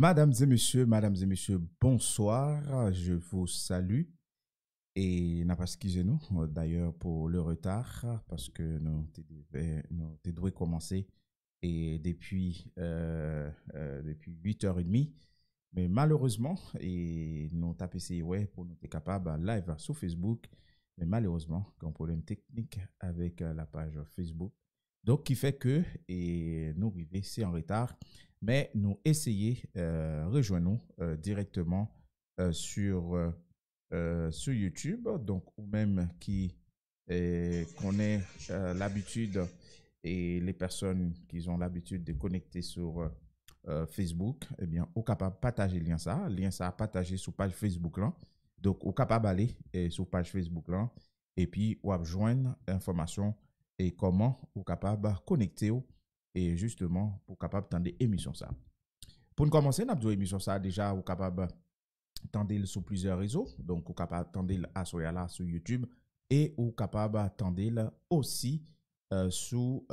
Mesdames et messieurs, bonsoir. Je vous salue et n'a pas excusé nous d'ailleurs pour le retard parce que nous devons commencer et depuis 8h30. Mais malheureusement, et nous avons essayé ouais, pour nous être capable live sur Facebook. Mais malheureusement, il y a un problème technique avec la page Facebook. Donc, qui fait que et nous arrivons ici en retard. Mais nous essayons rejoindre nous directement sur YouTube. Donc, ou même qui connaît l'habitude et les personnes qui ont l'habitude de connecter sur Facebook, eh bien, ou capable de partager le lien ça partager sur page Facebook là. Donc, ou capable d'aller sur page Facebook là et puis ou joindre information et comment ou capable de connecter et justement pour capable d'attendre émission ça. Pour nous commencer, nous avons émission ça déjà ou capable d'attendre sur plusieurs réseaux. Donc, ou capable d'attendre à sur YouTube et ou capable d'attendre aussi sous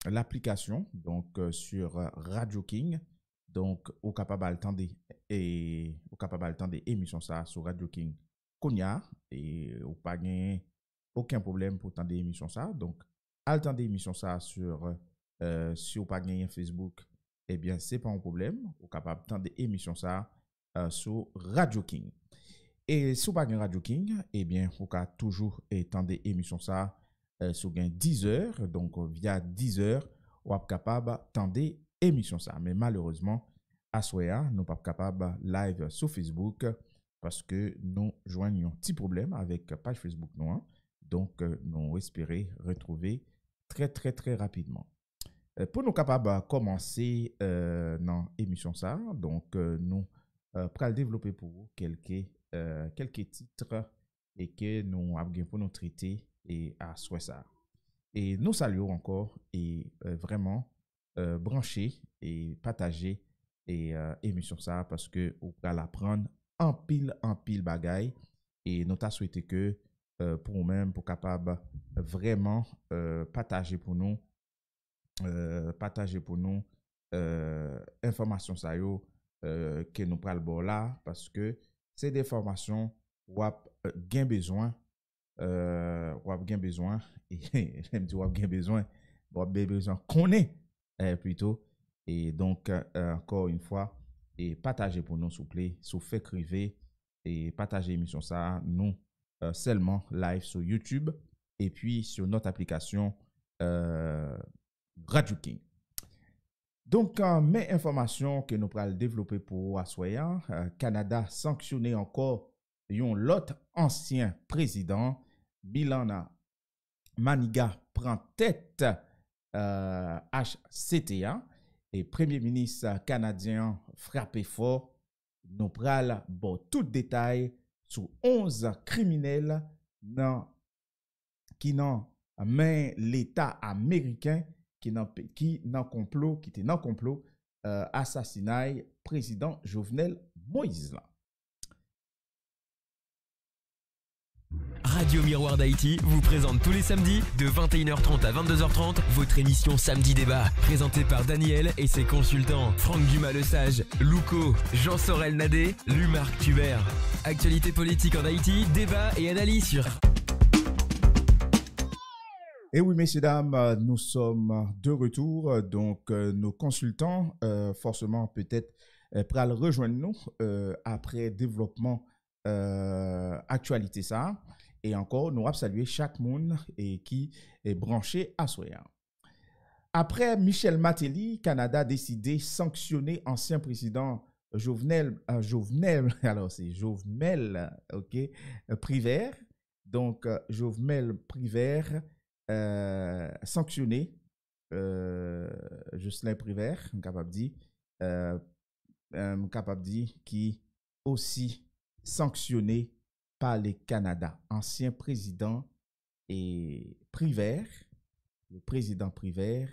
l'application donc sur Radio King. Donc, ou capable d'attendre et ou capable d'attendre émission ça sur Radio King Konya et ou pas gagner aucun problème pour attendre émission ça. Donc, attendre émission ça sur si vous pas gagné Facebook, eh bien, c'est pas un problème. Vous capable d'attendre émission ça sur Radio King. Et si vous pas gagné Radio King, eh bien, vous pouvez toujours attendre émission ça sur 10 heures. Donc, via 10 heures, vous êtes capable d'attendre émission ça. Mais malheureusement, à Soya, nous ne sommes pas capables live sur Facebook parce que nous joignons un petit problème avec la page Facebook. Donc, nous espérons retrouver très rapidement. Pour nous capables de commencer dans l'émission ça, donc nous pourrons développer pour vous quelques titres et que nous avons pour nous traiter et à souhait ça. Et nous saluons encore et vraiment brancher et partager et émission ça parce que vous pourrez apprendre en pile bagaille et nous t'a souhaité que pour nous-mêmes pour capable vraiment partager pour nous information ça yo que nous pral bon là parce que c'est des formations ou gain besoin et j'aime dire gain besoin qu'on est plutôt et donc encore une fois et partagez pour nous s'il vous plaît sur fait criver et partagez l'émission ça nous seulement live sur YouTube et puis sur notre application Radio King. Donc, mes informations que nous pourrons développer pour Assoya, Canada sanctionné encore l'autre ancien président, Milana Maniga prend tête HCTA et Premier ministre canadien frappé fort. Nous pourrons bon tout détail sur 11 criminels qui n'ont mais l'État américain qui était dans complot assassinat président Jovenel Moïse. Radio Miroir d'Haïti vous présente tous les samedis de 21h30 à 22h30 votre émission Samedi Débat, présentée par Daniel et ses consultants Franck Dumas-Lesage, Louko, Jean-Sorel Nadé, Lumarc Tubert. Actualité politique en Haïti, débat et analyse sur... Et oui, messieurs, dames, nous sommes de retour. Donc, nos consultants, forcément, peut-être, pourront rejoindre nous après développement actualité ça. Et encore, nous allons saluer chaque monde qui est branché à Soya. Après Michel Martelly, Canada a décidé de sanctionner ancien président Jovenel, alors c'est Jovenel, ok, Privert. Donc, Jovenel Privert. Sanctionné Jocelyn Privert capable dit qui aussi sanctionné par le Canada, ancien président et Privert, le président Privert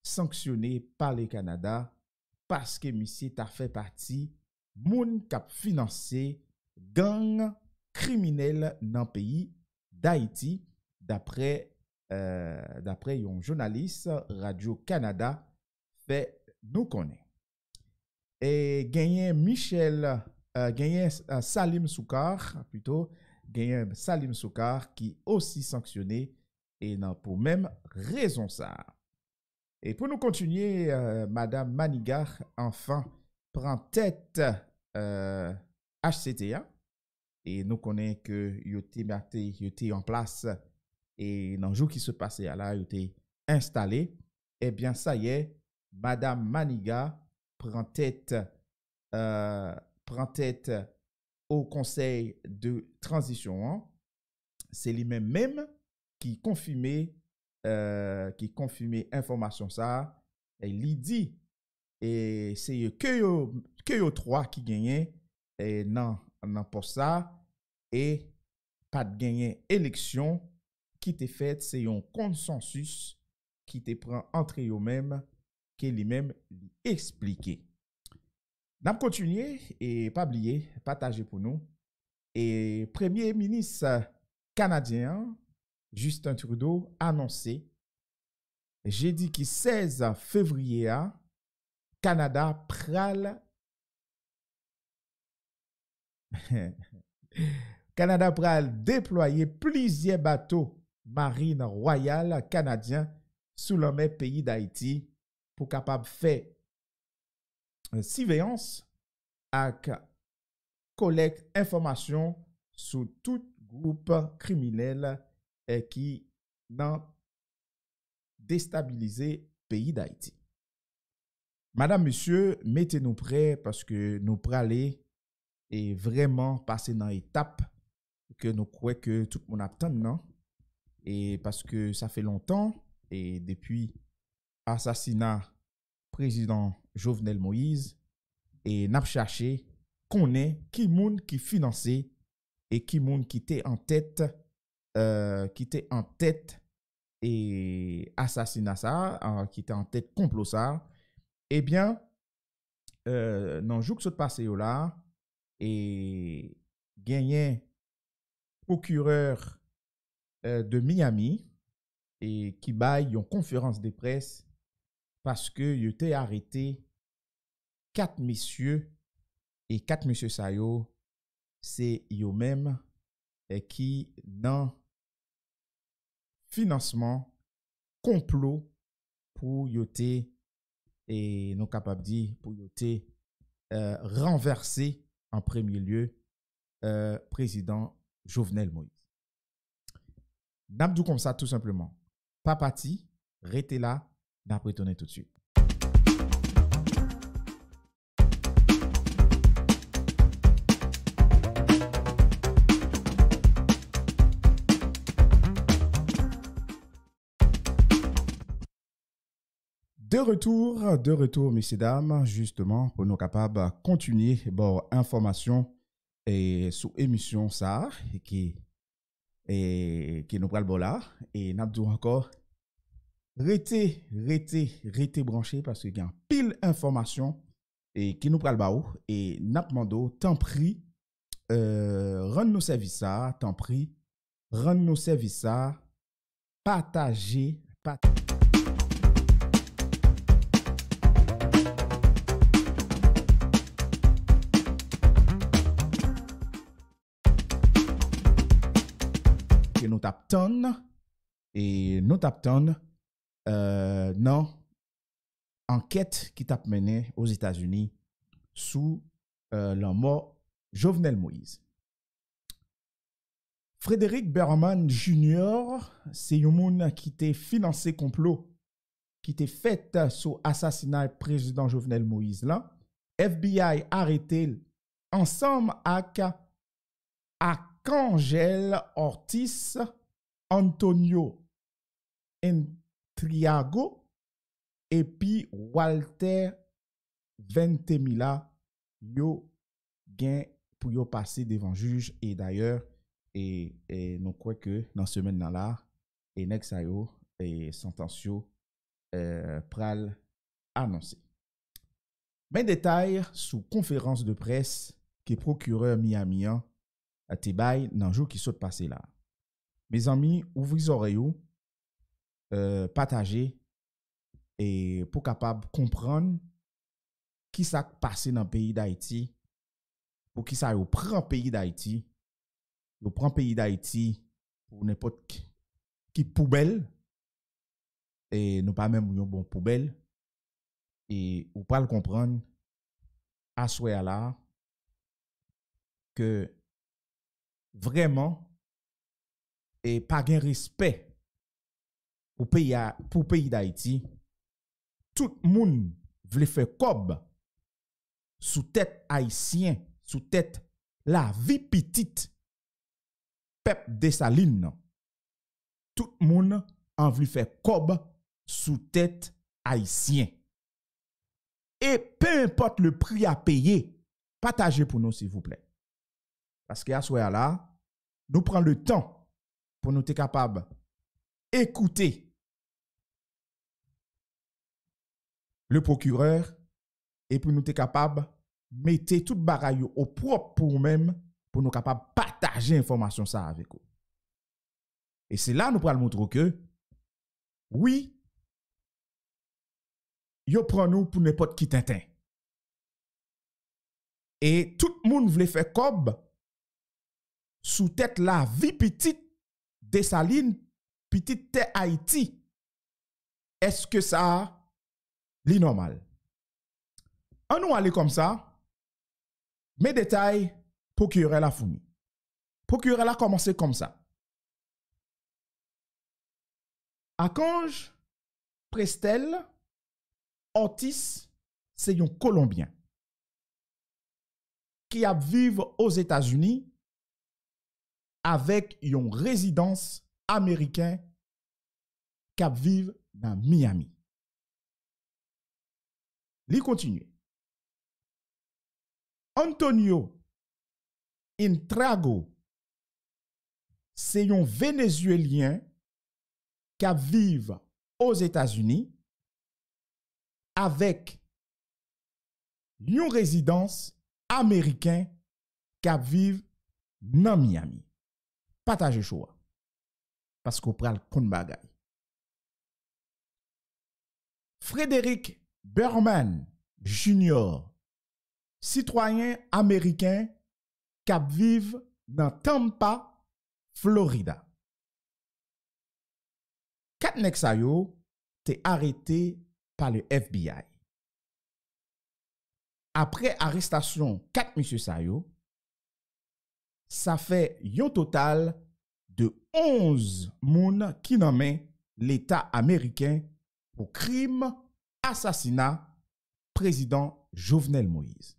sanctionné par le Canada parce que monsieur t'a fait partie moun k'ap financé gang criminel dans le pays d'Haïti d'après un journaliste Radio-Canada fait nous connaître. et gagné Michel, gagné Salim Soukar, plutôt, gagné Salim Soukar qui aussi sanctionné et non pour même raison ça. Et pour nous continuer, Madame Maniga, enfin, prend tête HCTA. Et nous connaissons que il était en place et dans le jour qui se passait là, il était installé. Eh bien, ça y est, Madame Maniga prend tête au conseil de transition. C'est lui-même qui confirmait information ça. Et il dit, et c'est que yo trois qui gagnaient et non pour ça et pas de gagner élection qui était faite, c'est un consensus qui te prend entre eux-mêmes qui lui-même expliqué. N'a continuer et pas oublier partager pour nous et Premier ministre canadien Justin Trudeau annoncé jeudi qui 16 février Canada pral Canada pral déployer plusieurs bateaux marine royale canadiens sous le même pays d'Haïti pour capable faire surveillance et collecte information sur tout groupe criminel qui n'a déstabilisé pays d'Haïti. Madame, monsieur, mettez-nous prêts parce que nous pralés et vraiment passer dans l'étape que nous croyons que tout le monde attend, non? Et parce que ça fait longtemps et depuis assassinat président Jovenel Moïse et n'a cherché qu'on est qui moun qui finançait et qui moun qui était en tête et assassinat ça qui était en tête complot ça. Eh bien dans jour que se passe là et gagné procureur de Miami et qui baille une conférence de presse parce que il était arrêté 4 messieurs et 4 messieurs ça yo c'est eux même qui dans financement complot pour yoté et nous capable dire pour yoté renverser en premier lieu président Jovenel Moïse. N'abdou comme ça tout simplement. Pas parti, restez là, n'a retourner tout de suite. De retour, messieurs, dames, justement, pour nous capables de continuer, bon, information et sous émission ça, qui nous parle bon là, et n'abdou encore, restez branché parce qu'il y a un pile information et qui nous parle baou, et n'abdou, tant pris, rendre-nous service ça, tant pris, rendre-nous service ça, partagez. Nous tapons et nous tapons non enquête qui t'a mené aux États-Unis sous la mort Jovenel Moïse. Frédéric Berman Jr., c'est un monde qui t'a financé complot qui t'a fait sur assassinat président Jovenel Moïse là. FBI arrêté ensemble avec Arcangel Ortiz, Antonio Entriago et puis Walter Ventimiglia yo gain pour yo passer devant juge et d'ailleurs et nous croyons que dans ce semaine là et next yo et sentence pral annoncé. Mais détails sous conférence de presse que procureur Miami à Tibay dans le jour qui saute passé là. Mes amis, ouvrez les oreilles, partagez et pour capable comprendre qui s'est passé dans le pays d'Haïti, pour qui ça prend le pays d'Haïti, yo prend le pays d'Haïti pour n'importe qui poubelle, et nous pas même une bonne poubelle, et ou pas le comprendre, à ce là que vraiment, et pas de respect pour pays d'Haïti, tout le monde veut faire cob sous tête haïtien, sous tête la vie petite, peuple Dessalines. Tout le monde en veut faire cob sous tête haïtien. Et peu importe le prix à payer, partagez pour nous s'il vous plaît. Parce qu'à ce là, nous prenons le temps pour nous être capables d'écouter le procureur et pour nous être capables de mettre toute bagaille au propre pour nous-mêmes pour nous capables de partager l'information ça avec vous. Et c'est là nous pourrons montrer que oui, yo prend nous pour n'importe qui tintin. Et tout le monde voulait faire cob sous tête la vie petite Dessalines, petite terre Haïti. Est-ce que ça est normal? On nous aller comme ça, mes détails, procureur la fourni. Procureur a commencé comme ça. Archange Prestel Ortiz, c'est un Colombien qui a vivre aux États-Unis avec une résidence américaine qui a vivre dans Miami. Li continue. Antonio Intrago, c'est un Vénézuélien qui vivre aux États-Unis avec une résidence américaine qui vivre dans Miami. Partagez choix. Parce qu'on prend le compte bagay. Frédéric Berman Jr., citoyen américain qui vivre dans Tampa, Florida. 4 nèg sa yo te arrêté par le FBI. Après arrestation 4 monsieur sa yo, ça fait un total de 11 moun qui nomment l'État américain pour crime, assassinat, président Jovenel Moïse.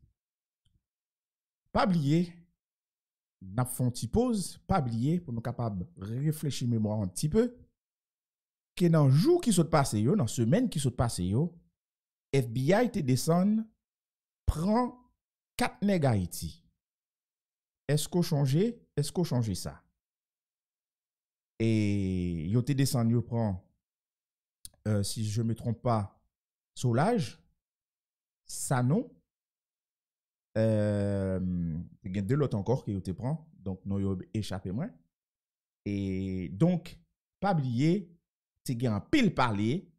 Pas oublier, n'a fait une pause, pas oublier pour nous capables de réfléchir mémoire un petit peu, que dans le jour qui saute passé yo, dans la semaine qui saute passé yo, FBI te descend, prend 4 nèg Haïti. Est-ce qu'on changé? Est-ce qu'on changé ça? Et yo te descend, yo prend, si je ne me trompe pas, Solage, Sano, il y a 2 autres encore qui yo te prend, donc nous yo échappé moins. Et donc, pas oublier, te gen un pile parler,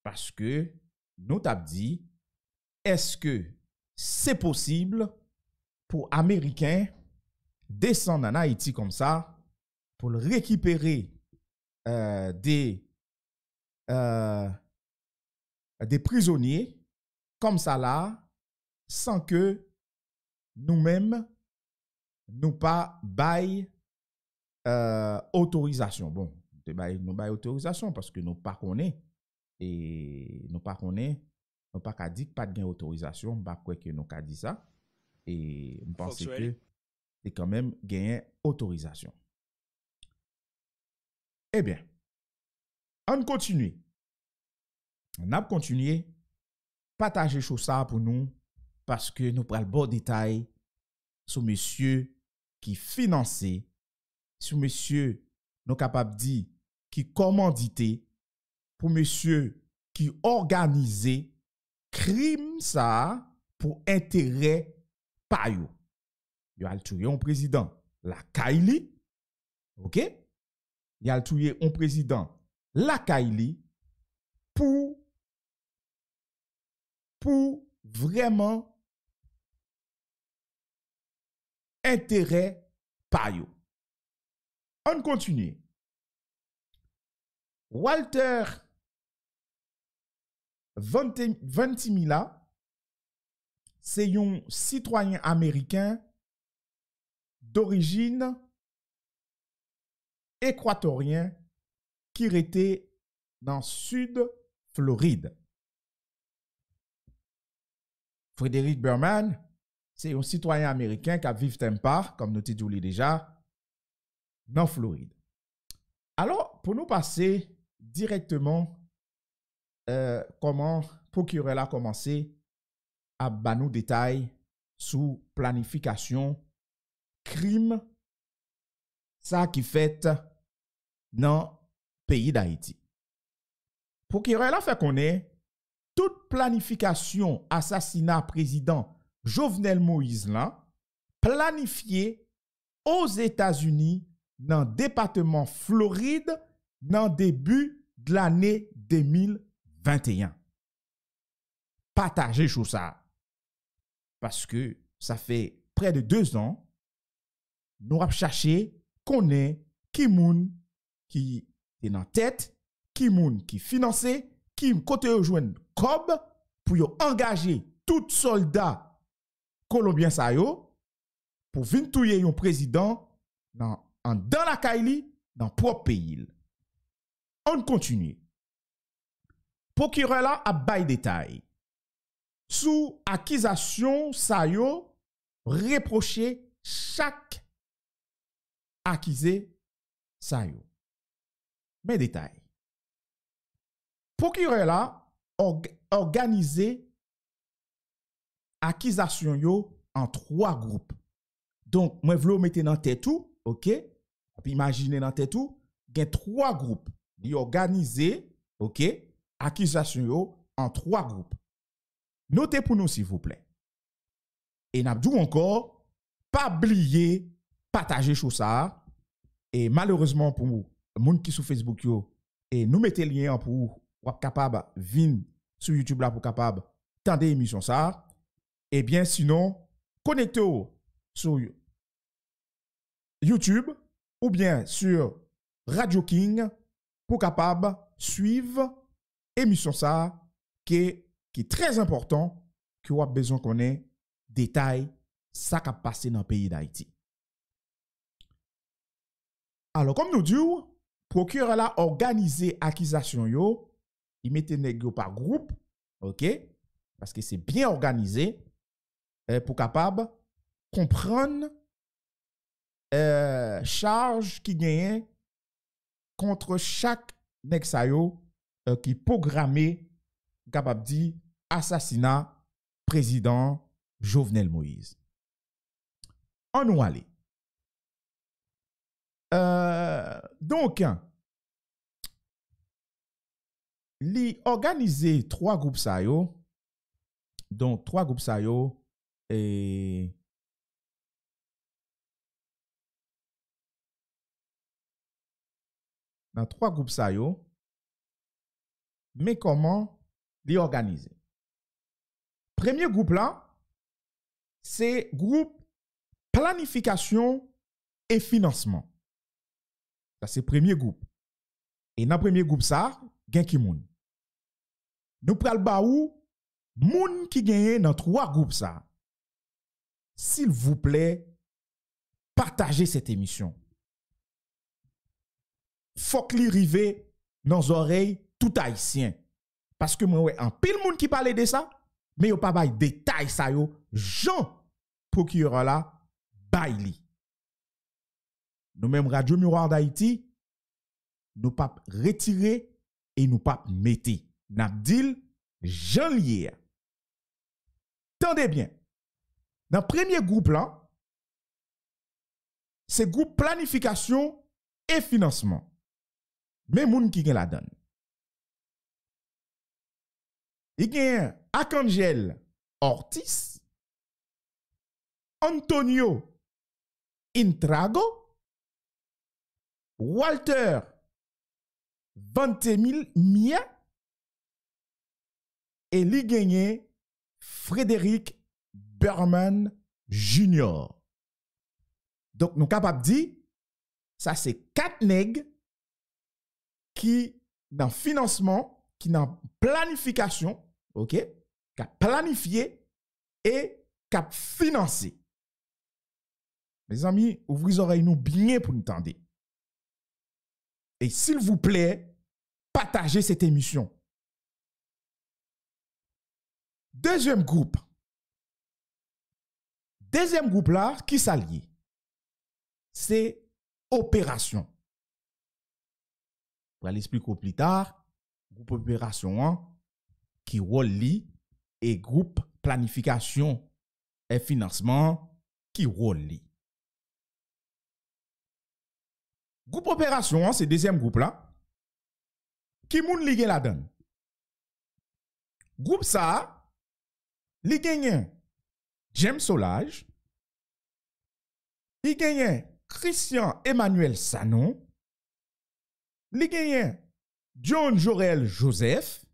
parce que nous t'avons dit, est-ce que c'est possible pour Américains descendre en Haïti comme ça pour récupérer des prisonniers comme ça là sans que nous-mêmes nous pas bail autorisation. Bon, nous bail autorisation parce que nous pas connaît et nous pas connaît, nous pas qu'à dire pas de gain autorisation, pas quoi que nous qu'a dit ça et on pense que c'est quand même gagner autorisation. Eh bien, on continue. On a continué partager chose ça pour nous parce que nous prenons le bon détail sur monsieur qui financé, sur monsieur nous capable dire qui commandité, pour monsieur qui organisé crime ça pour intérêt pa yo. Yo al tué un président la Kaili, OK? Il a tué un président la Kaili pour vraiment intérêt par yo. On continue. Walter Ventimiglia, c'est un citoyen américain d'origine équatorien qui était dans sud Floride. Frédéric Berman, c'est un citoyen américain qui vit Tampa, comme nous t'avons dit déjà, dans Floride. Alors, pour nous passer directement comment procureur a commencé à nous détails sous planification crime ça qui fait dans le pays d'Haïti. Procureur a fait connaître toute planification assassinat président Jovenel Moïse là planifié aux États-Unis dans le département Floride dans le début de l'année 2021. Partagez sur ça. Parce que ça fait près de 2 ans, nous avons cherché qu'on est qui moun qui est dans tête, qui moun qui financé, qui côté rejoindre cob pour engager tout soldat colombien sa yo pour venir tuer un président dans la Kaili dans propre pays. On continue. Procureur là a bail détail. Sous accusation sa yo reprocher chaque accusé sa yo. Mais détail. Procureur là organisé accusation yo en 3 groupes. Donc moi vle mettre dans tête tout, OK? Puis imaginez dans tête tout, il y a 3 groupes. Li organisé, OK? Accusation yo en 3 groupes. Notez pour nous s'il vous plaît. Et n'a dit encore pas oublier partager sur ça et malheureusement pour les gens qui sont sur Facebook yo et nous mettez lien pour être capable venir sur YouTube là pour capable tendre émission ça et bien sinon connectez-vous sur YouTube ou bien sur Radio King pour capable suivre émission ça qui est très important que vous avez besoin qu'on ait détails ça qui a passé dans le pays d'Haïti. Alors comme nous disons, procureur a organisé accusation yo, il mettait nèg yo par groupe, OK? Parce que c'est bien organisé pour capable comprendre charge qui gagne contre chaque nèg sa yo qui programmé capable dit assassinat président Jovenel Moïse. On nous aller. Donc li organiser 3 groupes sa yo. Donc 3 groupes sa yo et dans 3 groupes sa yo. Mais comment les organiser? Premier groupe là, c'est groupe planification et financement. Ça c'est premier groupe. Et dans premier groupe ça, gen ki moun. Nous pral ba ou moun qui gagne dans 3 groupes ça. S'il vous plaît, partagez cette émission. Faut que li rive dans oreilles tout haïtien. Parce que moi, ouais, en pile moun qui parle de ça, mais yo pas bay détail ça yo, Jean procureur là, bay li. Nous même Radio Miroir d'Haïti, nous pas retirer et nous pas mettre. N'abdil Jean lié. Tendez bien. Dans le premier groupe là, c'est groupe planification et financement. Mais moun qui gen la donne. Il y a Arcangel Ortiz, Antonio Intrago, Walter Ventimiglia et li gagné Frédéric Berman Jr. Donc, nous sommes capables de dire, ça c'est 4 nègres qui, dans financement, qui dans planification, ok, qui a planifié et qui a financé. Mes amis, ouvrez les oreilles nous bien pour nous entendre. Et s'il vous plaît, partagez cette émission. Deuxième groupe là, qui s'allie, c'est opération. Pour l'expliquer plus tard, groupe opération qui relie et groupe planification et financement qui relie. Groupe opération, c'est deuxième groupe là. Qui moun li gen la donne? Groupe ça, li gen James Solage, li gen Christian Emmanuel Sanon, li gen John Jorel Joseph,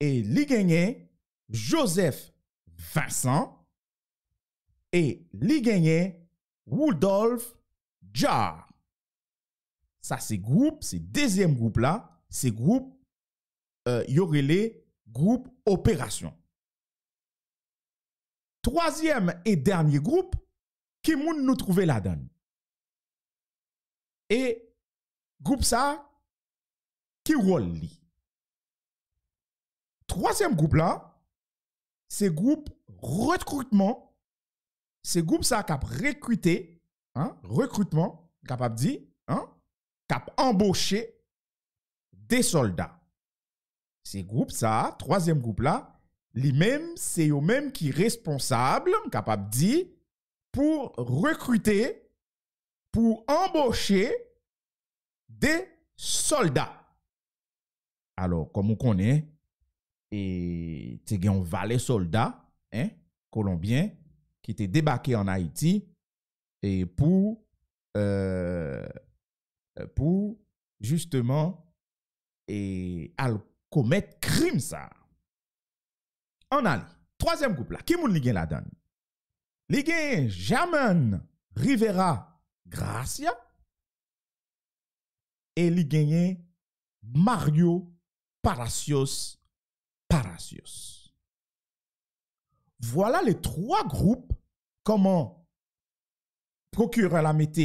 et li gen Joseph Vincent, et li gen Rudolph Jar. Ça c'est groupe, c'est deuxième groupe là, c'est groupe yorele groupe opération. Troisième et dernier groupe qui moun nous trouver la donne. Et groupe ça qui rôle li. Troisième groupe là, c'est groupe recrutement. C'est groupe ça qui a recruté, hein, recrutement, capable dire, hein, cap embauché des soldats. Ces groupes ça, troisième groupe là, lui-même c'est eux même qui responsable, capable dire pour recruter, pour embaucher des soldats. Alors comme on connaît et t'es un valet soldat, hein, colombien qui était débarqué en Haïti et pour justement et commettre crime ça. On a troisième groupe là, qui moun li gen la donne? Li gen Germain Rivera Gracia et li gen Mario Palacios. Voilà les trois groupes. Comment procureur la mette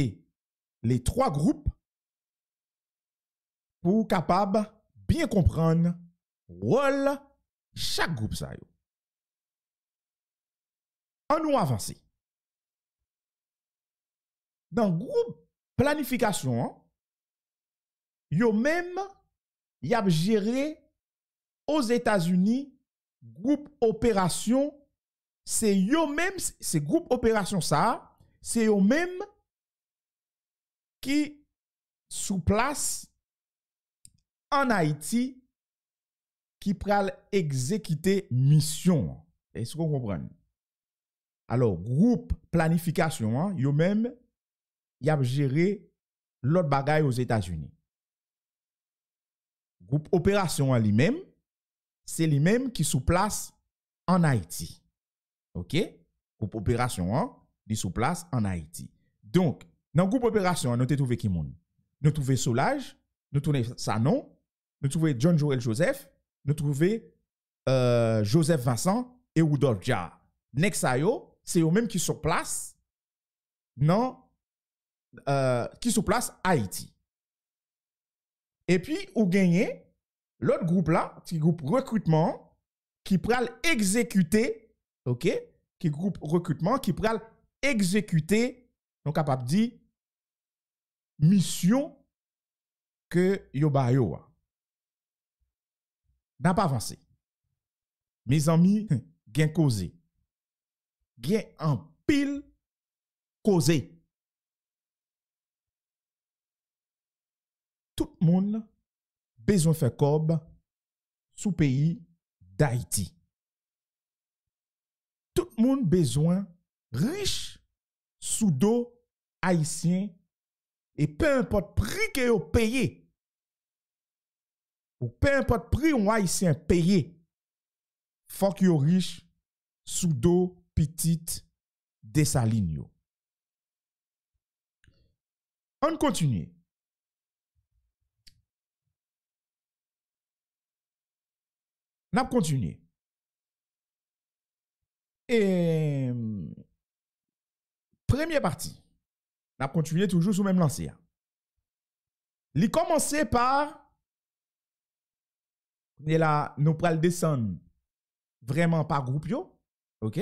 les trois groupes pour capable bien comprendre rôle chaque groupe ça yo. On nous avance. Dans groupe planification, yo même y a géré aux États-Unis groupe opération, c'est yo même c'est groupe opération ça, c'est yo même qui sous place en Haïti qui pral exécuter mission. Est-ce que vous comprenez? Alors, groupe planification, yo même y a géré l'autre bagaille aux États-Unis. Groupe opération lui-même, c'est lui-même qui sous place en Haïti. OK? Groupe opération, il sous place en Haïti. Donc, dans groupe opération, nous avons trouvé qui moun? Nous trouvons Solage, nous trouvons Sanon, nous trouvons John Joel Joseph, nous trouvons Joseph Vincent et Rudolph Jar. Nexayo, c'est eux même qui sont place non qui sont place Haïti. Et puis ou gagné l'autre groupe là, petit groupe recrutement qui pral exécuter, OK? Qui groupe recrutement qui pral exécuter, donc capable dit mission que yo ba yo. N'a pas avancé. Mes amis, gen causé. Gen en pile causé. Tout le monde besoin faire cob sous pays d'Haïti. Tout le monde besoin riche sous dos haïtien et peu importe prix que vous payez. Ou peu importe prix un haïtien payé. faut que yo riche sous dos petite Dessalines yo. On continue. N'a continué. Et première partie. N'a continué toujours sous même lancé. Il commençait par et là nous pral descendre vraiment par groupe yo. OK?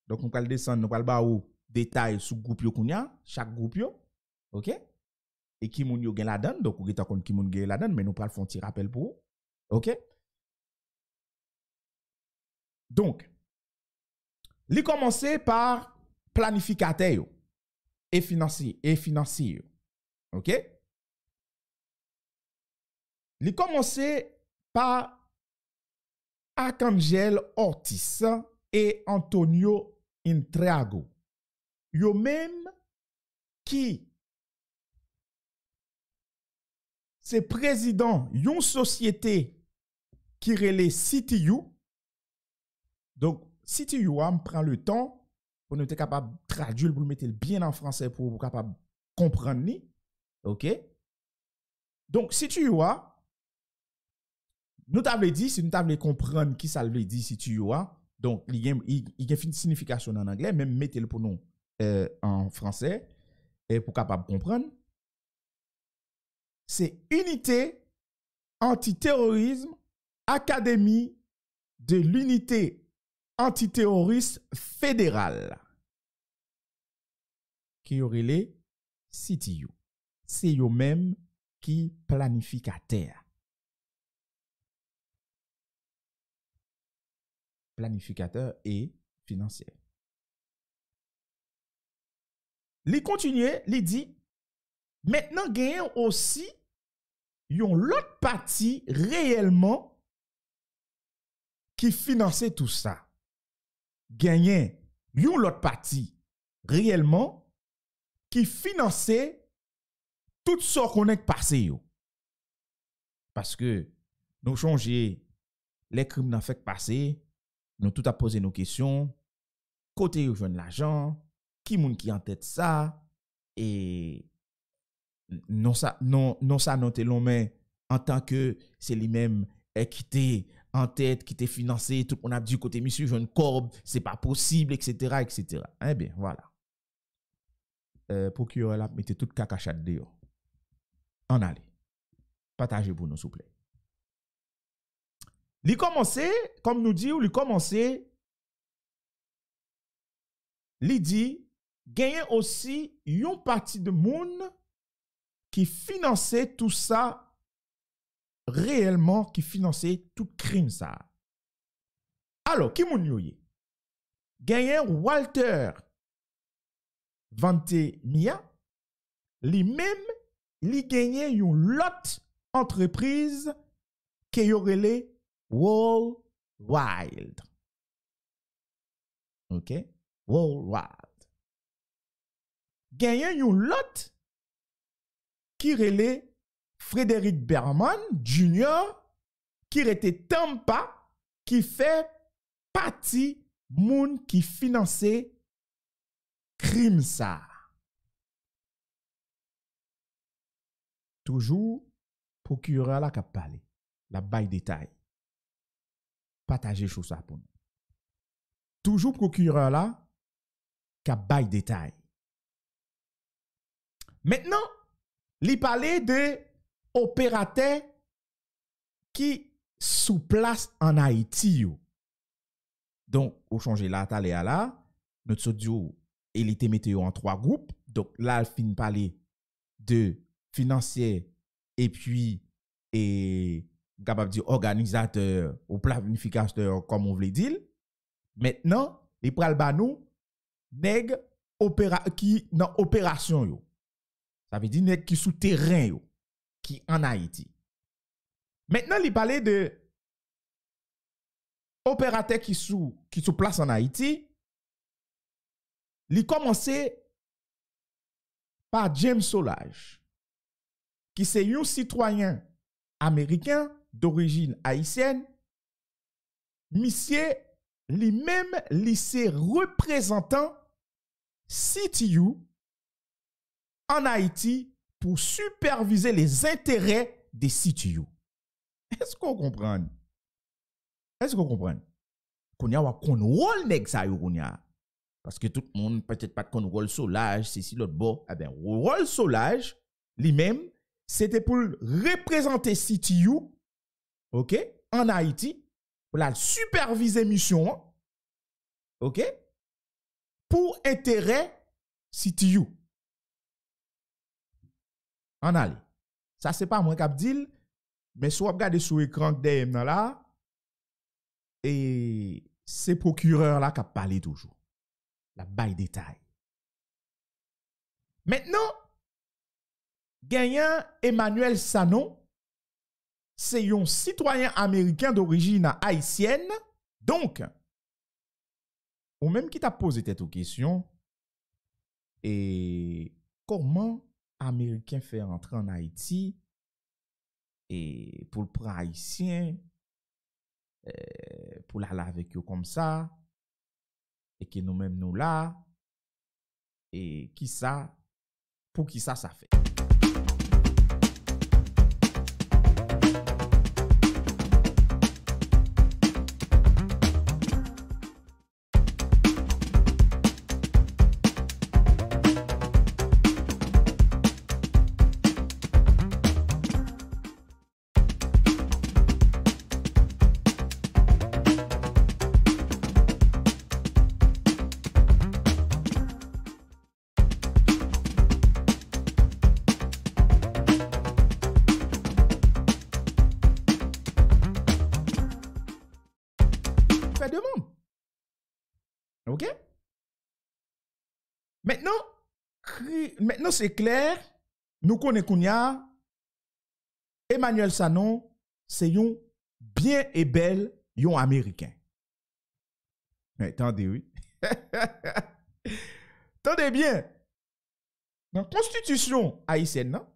Donc nous pral descendre, nous pral ba ou détail sous groupe yo kounya, chaque groupe yo. OK? Et qui moun yo gen la donne, donc ou geta kon qui moun gen la donne, mais nous pral font petit rappel pour vous. OK? Donc, il commençait par planificateur et financier. OK? Il commençait par Arcangel Ortiz et Antonio Intriago. Yo même qui c'est président d'une société qui relève CTU. Donc, CTU prend le temps pour nous être capable de traduire, pour le mettre bien en français pour être capable de comprendre. OK? Donc, CTU, nous t'avons dit, si nous t'avons comprendre qui ça veut dire CTU, donc, il y a une signification en anglais, même mettez-le pour nous en français, et pour capable de comprendre. C'est Unité Antiterrorisme, Académie de l'Unité Antiterroriste Fédérale. Qui aurait les CTU. C'est eux même qui planificateur. Planificateur et financier. Il continue, il dit, maintenant, gagnons aussi yon l'autre partie réellement qui finançait tout ça. Gagnons yon l'autre partie réellement qui finançait tout ce qu'on est passé yo. Parce que nous changer les crimes n'a fait passer, nous tout a posé nos questions, côté yo joine l'argent, qui moun qui en tête ça et non ça noté long mais en tant que c'est lui-même qui en tête, qui était financé, tout on a dit côté monsieur jeune corbe, c'est pas possible, etc., etc. Eh bien, voilà. Procureur là, mettez toute cacachade dehors. En allez. Partagez pour nous, s'il vous plaît. Li commencé, comme nous dit, li commencé, li dit, gagner aussi une partie de monde qui finançait tout ça réellement, qui finançait tout crime ça. Alors, qui moun yoye? Gagner Walter Vantemia, lui-même, li gagné une lot entreprise qui yorele World Wild. OK? World Wild. Gagné une lot qui relait Frédéric Berman Jr. qui était Tampa, qui fait partie moun qui finançait crime ça. Toujours procureur la k'ap parler, la bail détail. Partager chose ça pour nous. Toujours procureur là k'ap bail détail. Maintenant, li parler de opérateur qui sous place en Haïti yo. Donc, au changer là, t'allez à là, notre studio, il était météo en 3 groupes. Donc, là, il finit parler de financier et puis, capable de dire organisateur ou planificateur, comme on voulait dire. Maintenant, les pral banou, nèg qui dans opération yo. Ça veut dire nèg qui sous terrain yo, qui en Haïti. Maintenant, il parlait de opérateur qui sous place en Haïti. Il commençait par James Solage, qui c'est un citoyen américain d'origine haïtienne monsieur lui-même lycée représentant CTU en Haïti pour superviser les intérêts des CTU. Est-ce qu'on comprend? Est-ce qu'on comprend? Qu'on y a un rôle nèg ça yo qu'on y a. Parce que tout le monde peut-être pas de rôle Solage, c'est si l'autre bon. Eh bien, rôle Solage, lui-même, c'était pour représenter CTU, OK, en Haïti, pour la superviser mission, OK, pour intérêt CTU. En allez. Ça, c'est pas moi qui dit, mais si vous regardez sur l'écran de là, et c'est procureur là qui parlé toujours. La baille détail. Maintenant, gagnant Emmanuel Sanon, c'est un citoyen américain d'origine haïtienne. Donc, ou même qui t'a posé cette question, et comment Américain fait entrer en Haïti et pour le prendre haïtien, pour l'aller avec eux comme ça, et que nous-mêmes nous là, et qui ça, pour qui ça fait. OK? Maintenant c'est clair, nous connaissons Emmanuel Sanon, c'est un bien et bel yon américain. Mais attendez, oui. Attendez bien. Dans la constitution haïtienne, non?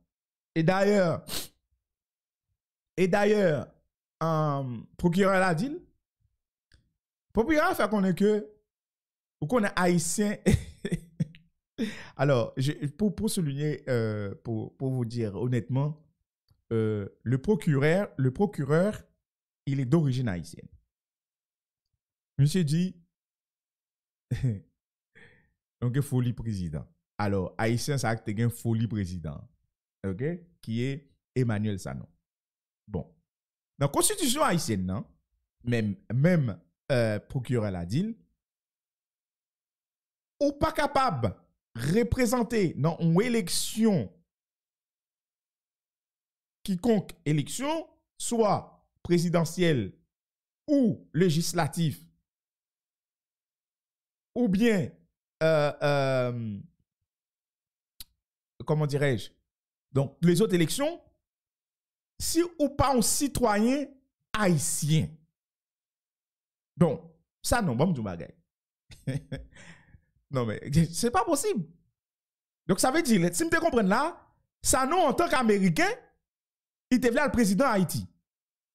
Et d'ailleurs, procureur l'a dit, procureur fait qu'on est que ou qu'on est haïtien. Alors, pour souligner, pour vous dire honnêtement, le procureur, il est d'origine haïtienne. Monsieur dit, donc folie président. Alors, haïtien, ça a été un folie président, ok, qui est Emmanuel Sanon. Bon, dans la constitution haïtienne, non, même procureur l'a dit, ou pas capable représenter dans une élection, quiconque élection, soit présidentielle ou législative, ou bien, comment dirais-je, donc les autres élections, si ou pas un citoyen haïtien. Donc, ça non, bon, bagay. Non, mais c'est pas possible. Donc, ça veut dire, si vous comprenez là, ça non, en tant qu'Américain, il était le président Haïti.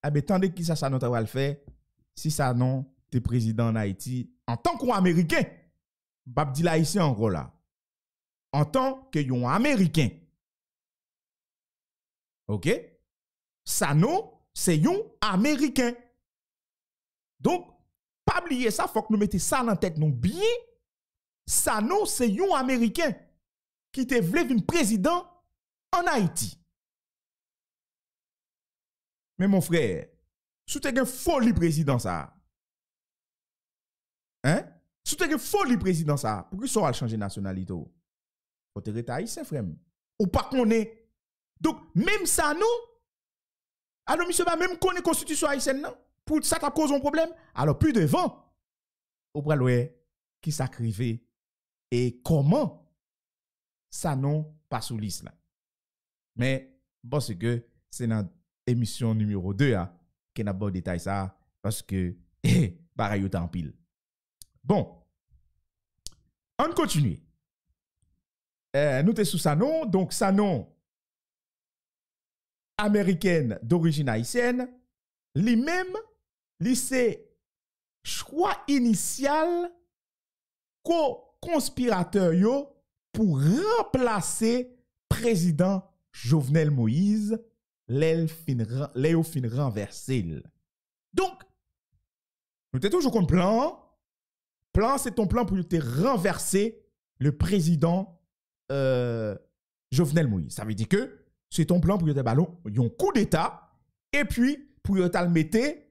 Eh bien, attendez qui ça non va le faire. Si ça non, t'es président en Haïti, en tant qu'Américain, Bab dit là ici encore là. En tant qu'un Américain. OK? Ça non, c'est un Américain. Donc, pas oublier ça, faut que nous mettions ça dans la tête nous bien. Ça non, c'est un Américain qui te voulait venir président en Haïti. Mais mon frère, si tu as une folie président ça, hein? Si tu as une folie président ça, pourquoi ça va changer nationalité? Faut te rester haïtien, frère. Ou pas qu'on est. Donc, même ça non, alors monsieur va même connaître la constitution haïtienne non? Pour ça ça cause un problème. Alors plus devant, au bras qui s'acrivait et comment ça non pas sous liste là. Mais bon c'est que c'est dans émission numéro 2 qui n'a pas de détail ça parce que pareil au temps pile. Bon. On continue. Nous sommes sous Sanon, donc Sanon américaine d'origine haïtienne, lui-même, c'est choix initial co-conspirateur yo pour remplacer président Jovenel Moïse, Léo fin renversé. Donc, nous t'es toujours contre plan. Plan, c'est ton plan pour te renverser le président Jovenel Moïse. Ça veut dire que c'est ton plan pour te ballon, un coup d'État, et puis pour te mettre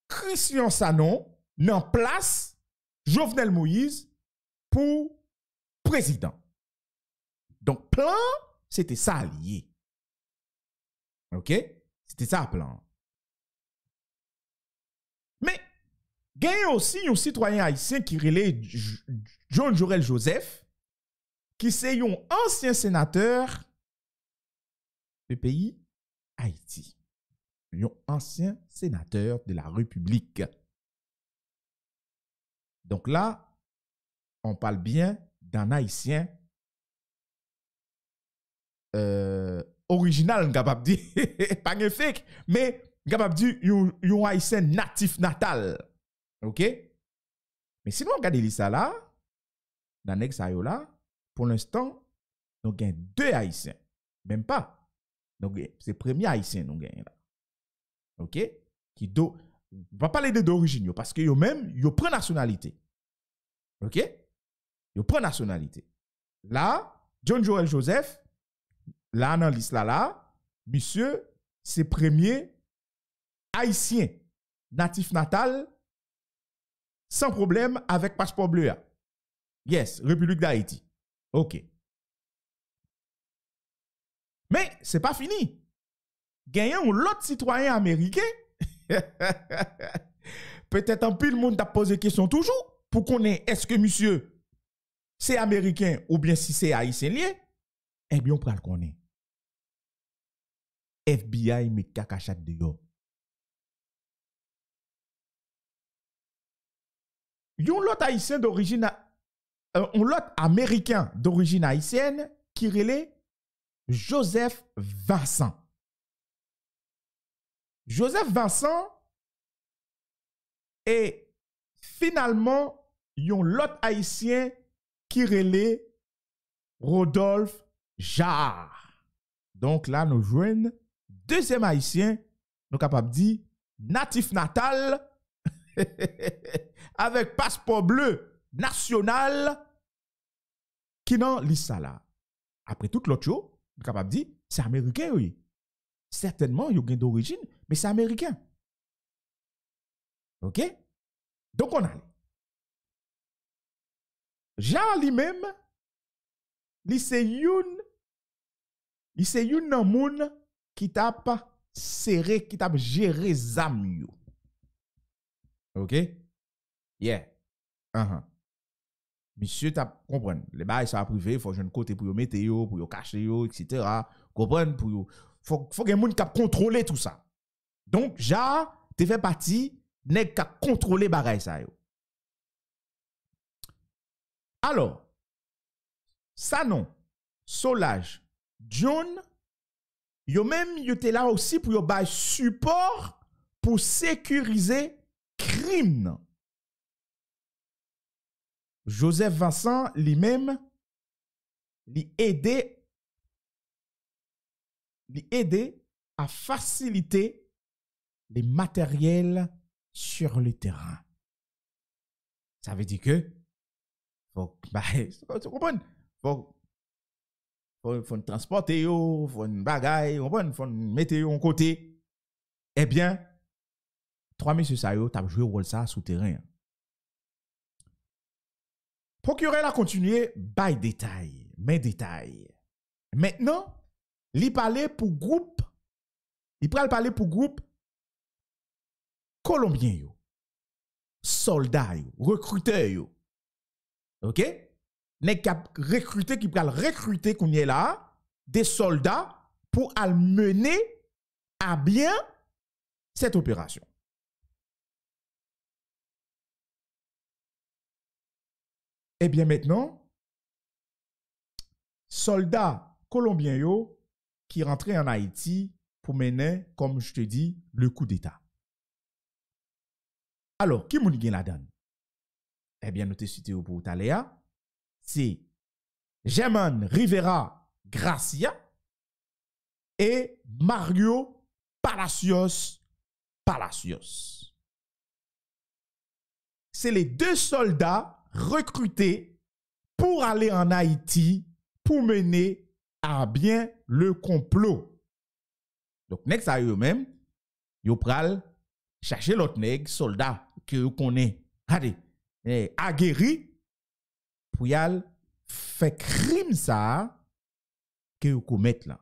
Christian Sanon en place Jovenel Moïse pour président. Donc, plan, c'était ça lié. OK? C'était ça, plan. Mais, il y a aussi un citoyen haïtien qui relève John Jorel Joseph, qui c'est un ancien sénateur du pays Haïti. Un ancien sénateur de la République. Donc là, on parle bien d'un haïtien original, capable de dire, pas un fake, mais capable de dire un haïtien natif natal. OK? Mais si nous regardons ça là, dans l'exayo là, pour l'instant, nous avons 2 haïtiens. Même pas. Donc, c'est le premier haïtien nous avons là. OK? Qui do, on va parler de d'origine, parce que yo même, yo prend nationalité. OK? Yo prend nationalité. Là, John Jorel Joseph, là, dans l'isla là, monsieur, c'est premier haïtien, natif natal, sans problème avec passeport bleu. Yes, République d'Haïti. OK. Mais c'est pas fini. Gagnant l'autre citoyen américain, peut-être un peu le monde t'a posé question toujours pour connaître est-ce que monsieur c'est américain ou bien si c'est haïtien lié. Eh bien, on peut le connaître. FBI met kakachat de yo. Yon l'autre haïtien d'origine, l'autre américain d'origine haïtienne qui relève Joseph Vincent. Joseph Vincent est finalement yon l'autre haïtien qui relève Rodolphe Jarre. Donc là, nous joignons deuxième haïtien, nous capables de dire natif natal avec passeport bleu national qui dans l'issa là. Après tout l'autre chose, nous capables de dire c'est américain oui. Certainement, il y a d'origine, mais c'est américain. OK? Donc on a Jean lui-même, c'est une nan moun qui tape serré, qui tape géré zam yo. OK? Yeah. Monsieur t'a comprendre. Les bails ça privé, il faut jeune côté pour yo mettre yo, pour yo cacher yo, etc. Comprendre pour yo. Faut que moun k'ap contrôler tout ça. Donc, ja, te fait partie nèg k'ap contrôler bagay ça yo. Alors, Sanon, Solage, John, yo même yo te là aussi pour yo bay support pour sécuriser crime. Joseph Vincent lui-même lui aider à faciliter les matériels sur le terrain. Ça veut dire que faut tu comprends? Faut transporter yo, faut une bagaille, faut mettre yo en côté. Eh bien, 3 messieurs ça yo t'a joué rôle ça souterrain. Procureur a continué by détail, mais détail. Maintenant, il parler pour groupe, il pral parler pour groupe colombien yo, soldats yo, recruteurs yo. OK? Nèg k'ap recruter qui pral recruter qu'on y est là des soldats pour mener à bien cette opération. Eh bien maintenant, soldats colombiens yo qui rentraient en Haïti pour mener, comme je te dis, le coup d'État. Alors, qui moun gen la donne? Eh bien, nous te cité pour Taléa. C'est German Rivera Gracia et Mario Palacios. C'est les deux soldats recrutés pour aller en Haïti pour mener à bien le complot. Donc, nèg sa yo même, yo pral chercher l'autre nèg soldat que vous connaissez. Regardez, aguerri pour y aller faire crime ça que vous commettez là.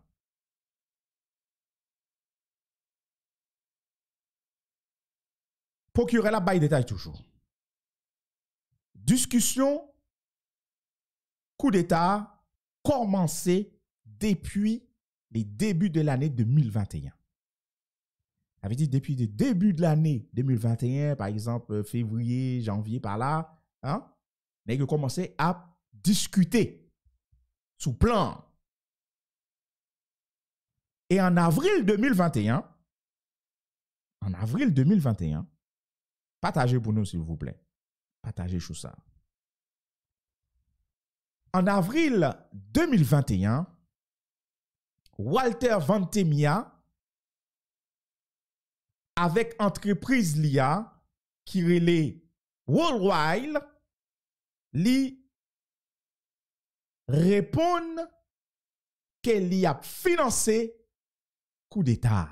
Procureur la bail détail toujours. Discussion coup d'État commencé depuis les débuts de l'année 2021. Ça veut dire depuis le début de l'année 2021, par exemple février, janvier, par là, hein, on a commencé à discuter sous plan. Et en avril 2021, partagez pour nous s'il vous plaît. Partagez tout ça. En avril 2021, Walter Vantemia, avec entreprise LIA, qui relait Worldwide, li répond qu'elle y a financé coup d'État.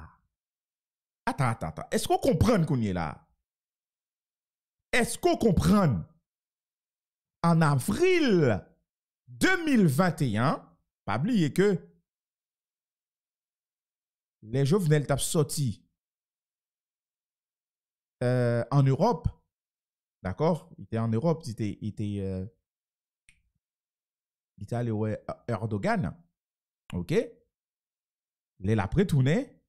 Attends. Est-ce qu'on comprend qu'on y est là? Est-ce qu'on comprend? En avril 2021, pas oublier que les Jovenel t'a sorti en Europe, d'accord? Il était en Europe, il était allé au Erdogan, ok? Il est là après tourné,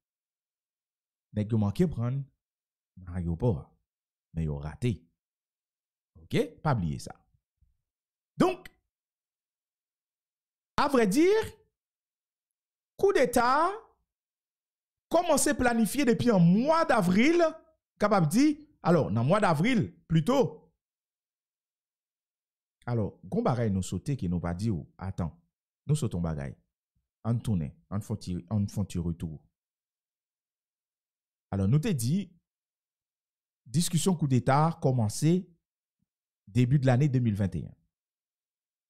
mais il manqué prendre l'aéroport, mais il a raté, ok? Pas oublier ça. Donc, à vrai dire, coup d'État commencé à planifier depuis un mois d'avril, capable de dire, alors, dans le mois d'avril, plutôt. Alors, gon bagay nous sauter qui nous pas dit, attends, nous sautons bagay. On tourne, on fait retour. Alors, nous te dit, discussion coup d'État commencé début de l'année 2021.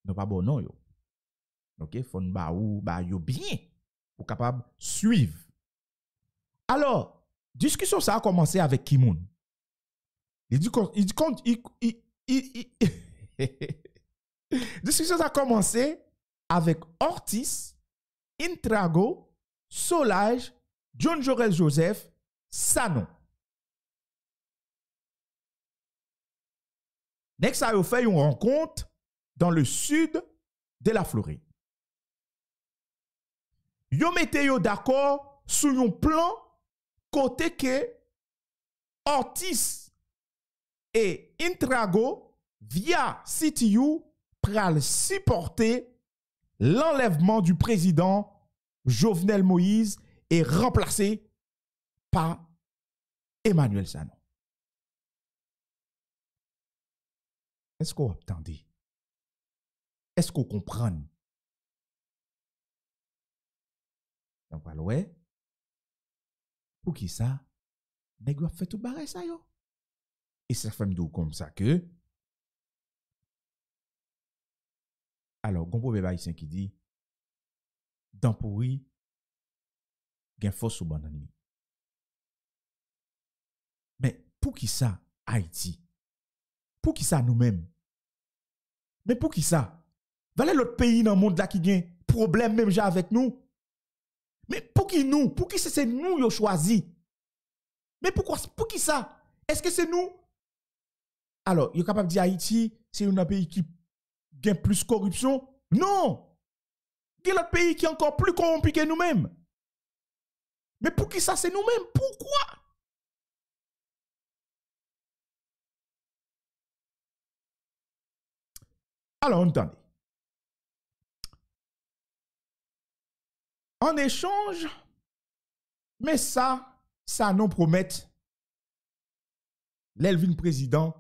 Nous pas bon non yo. OK, faut ba yo bien pour capable suivre. Alors, discussion ça a commencé avec Kimoun. Discussion ça a commencé avec Ortiz, Intrago, Solage, John Jorel Joseph, Sanon. Next, ça a fait une rencontre dans le sud de la Floride. Yo mette yo d'accord sur un plan côté que Ortiz et Intrago via CTU pral supporter l'enlèvement du président Jovenel Moïse et remplacé par Emmanuel Sanon. Est-ce qu'on attendait? Est-ce qu'on comprend? Donc, ouais. Pour qui ça? Nèg a fait tout barré ça yo. Et ça fait m'dou comme ça que alors gon proverbe haïtien qui dit dans pourri gen force ou bon ennemi. Mais pour qui ça Haïti? Pour qui ça nous-mêmes? Mais pour qui ça? Valait l'autre pays dans le monde là qui gagne problème même déjà avec nous. Mais pour qui nous? Pour qui c'est nous qui choisi? Mais pourquoi? Pour qui ça? Est-ce que c'est nous? Alors, il est capable de dire Haïti, c'est un pays qui gagne plus corruption? Non! Il y a l'autre pays qui est encore plus corrompu que nous-mêmes. Mais pour qui ça, c'est nous-mêmes? Pourquoi? Alors, entendez. En échange, mais ça nous promet l'Elvin président,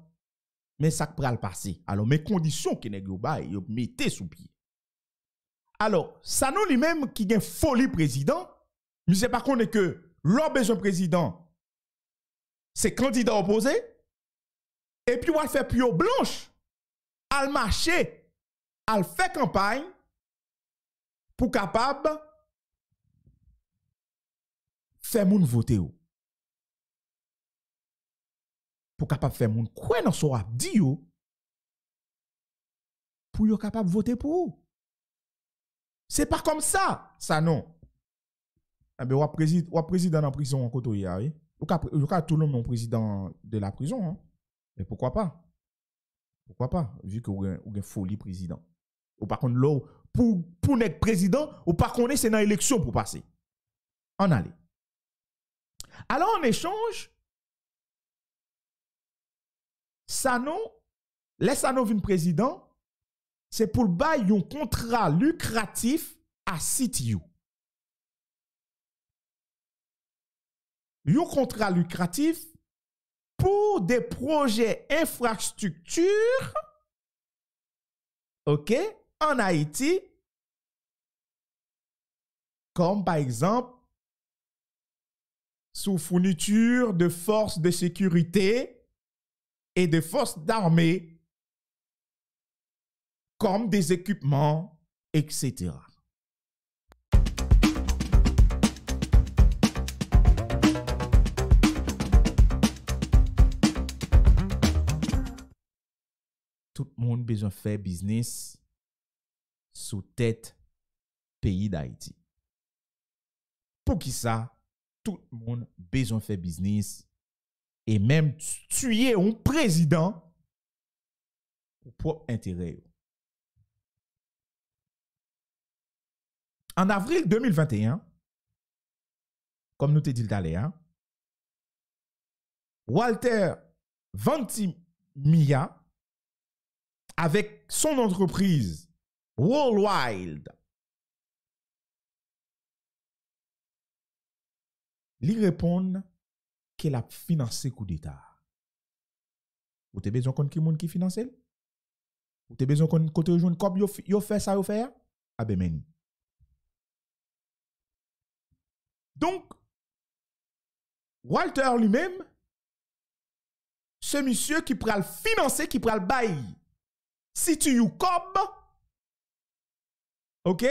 mais ça pral passer. Alors, mes conditions qui nèg yo bay, yo mettez sous pied. Alors, ça nous lui-même qui gen folie président, mais c'est pas qu'on est que l'on besoin président, c'est candidat opposé, et puis on va faire pio blanche, al marcher, al faire campagne, pour capable faire moun voter ou. Pour capable faire moun quoi dans son abdi ou, pour yo capable voter pour ou. C'est pas comme ça, ça non. Eh bien, ou président en prison en côté ya, oui. Ou ka tout le monde président de la prison, hein. Mais pourquoi pas? Pourquoi pas? Vu que ou gen folie président. Ou par contre là pour être président, ou par contre c'est dans l'élection pour passer. En aller. Alors en échange, Sano, les Sano vin président, c'est pour le bail un contrat lucratif à CTU. Un contrat lucratif pour des projets infrastructure, OK, en Haïti, comme par exemple sous fourniture de forces de sécurité et de forces d'armée, comme des équipements, etc. Tout le monde besoin de faire business sous tête pays d'Haïti. Pour qui ça? Tout le monde besoin de faire business et même tuer un président pour propre intérêt. En avril 2021, comme nous te dit tout à l'heure, Walter Ventimiglia, avec son entreprise Worldwide, lui répond qu'elle a financé coup d'État. Vous avez besoin de qui qui finance? Vous avez besoin de côté jeune comme yo fait ça yo fait? Ah ben meni. Donc Walter lui-même, ce monsieur qui pral financer, qui pral bail si tu you cob, ok,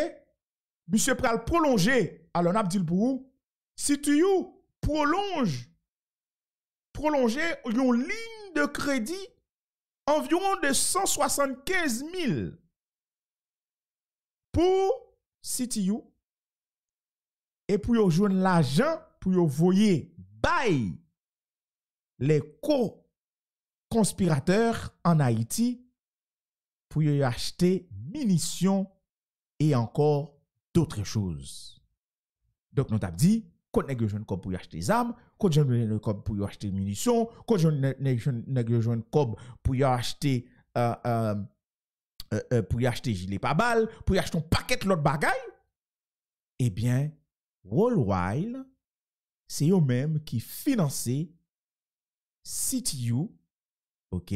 monsieur pral prolonger, alors on a dit pour vous, si tu you prolonger une ligne de crédit environ de 175 000 pour CTU et pour yo joindre l'argent pour yo voyer bail les co-conspirateurs en Haïti pour y acheter munitions et encore d'autres choses. Donc, nous avons dit, quand nous avons comme pour y acheter des armes, quand nous avons comme pour y acheter des munitions, quand nous avons comme pour y acheter gilet pare-balles, pour y acheter un paquet de l'autre bagaille, eh bien, Worldwide, c'est eux-mêmes qui financent CTU, ok,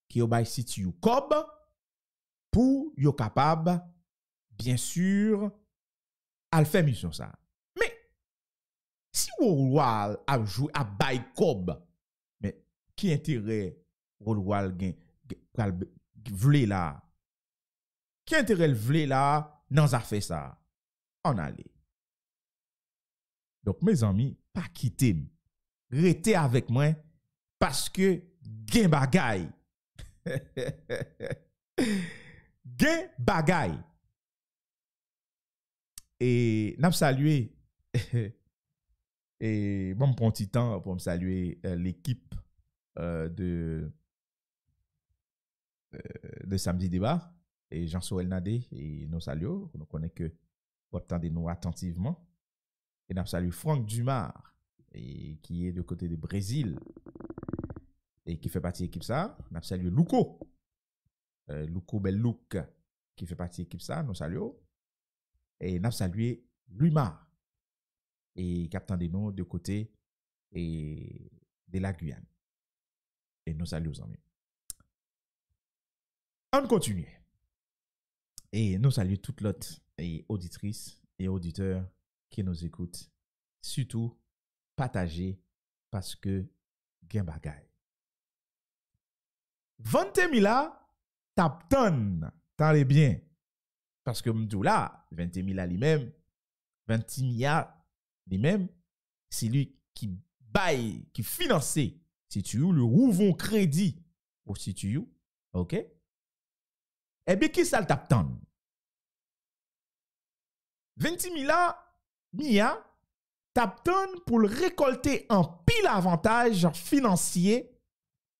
qui ont bail CTU Cob, pour yo capable, bien sûr, à faire mission ça. Mais, si Worldwide a joué à bail Cob, mais qui intérêt Worldwide vle là? Qui intérêt le vle là dans affaire ça? On allait. Donc, mes amis, pas quitter. Restez avec moi parce que gen bagay. Gen bagay. Et n'a salué et bon prend petit temps pour me saluer l'équipe de Samedi Débat et Jean-Sorel Nadé et nos saluons. Nous connaissons que vous attendez nous attentivement. Et nous saluons Franck Dumas, et qui est de côté du Brésil et qui fait partie de l'équipe ça. Nous saluons Luco. Luco Bellouk, qui fait partie de l'équipe ça. Nous saluons. Et nous saluons Lumar, et qui attendait nous de côté et de la Guyane. et nous saluons aux amis. On continue. Et nous saluons toutes l'autre et auditrices et auditeurs qui nous écoutent. Surtout, partagez parce que gen bagay. Vente mila tap ton, tan bien. Parce que m'dou là, 20 mila lui-même, 20 milliards lui-même, c'est lui qui baille, qui finance CTU, le rouvon crédit au CTU. OK? Eh bien, qui ça le tap ton? 20 milliards tap ton pour le récolter en pile avantage financier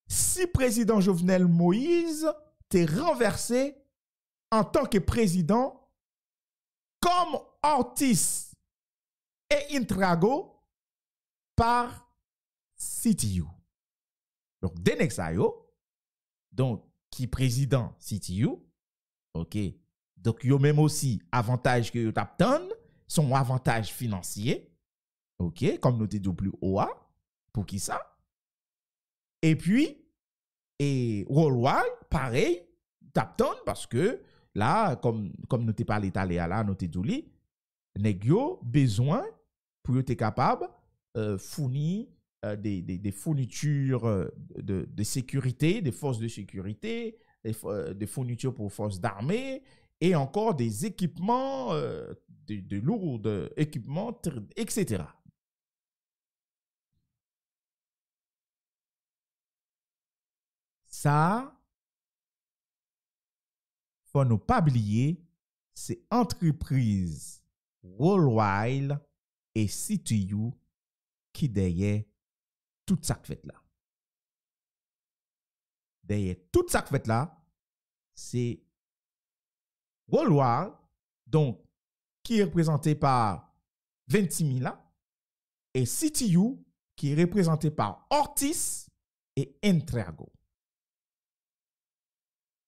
si président Jovenel Moïse t'est renversé en tant que président comme Ortiz et Intrago par CTU. Donc, Denek Sayo, donc, qui président CTU, ok, donc, yo même aussi avantage que yo tapton, son avantage financier, ok, comme nous te dit plus haut, pour qui ça? Et puis, et Worldwide, pareil, tapton, parce que là, comme nous te parlé là, nous te dit, nèg yo besoin pour être capable fournir des fournitures de sécurité, des forces de sécurité, des fournitures pour forces d'armée et encore des équipements, de lourds équipements, etc. Ça, faut ne pas oublier, c'est entreprise Worldwide et CTU qui derrière tout ça fait là. Derrière tout ça fait là, c'est Worldwide, donc qui est représenté par 26 000 et CTU qui est représenté par Ortiz et Intrago.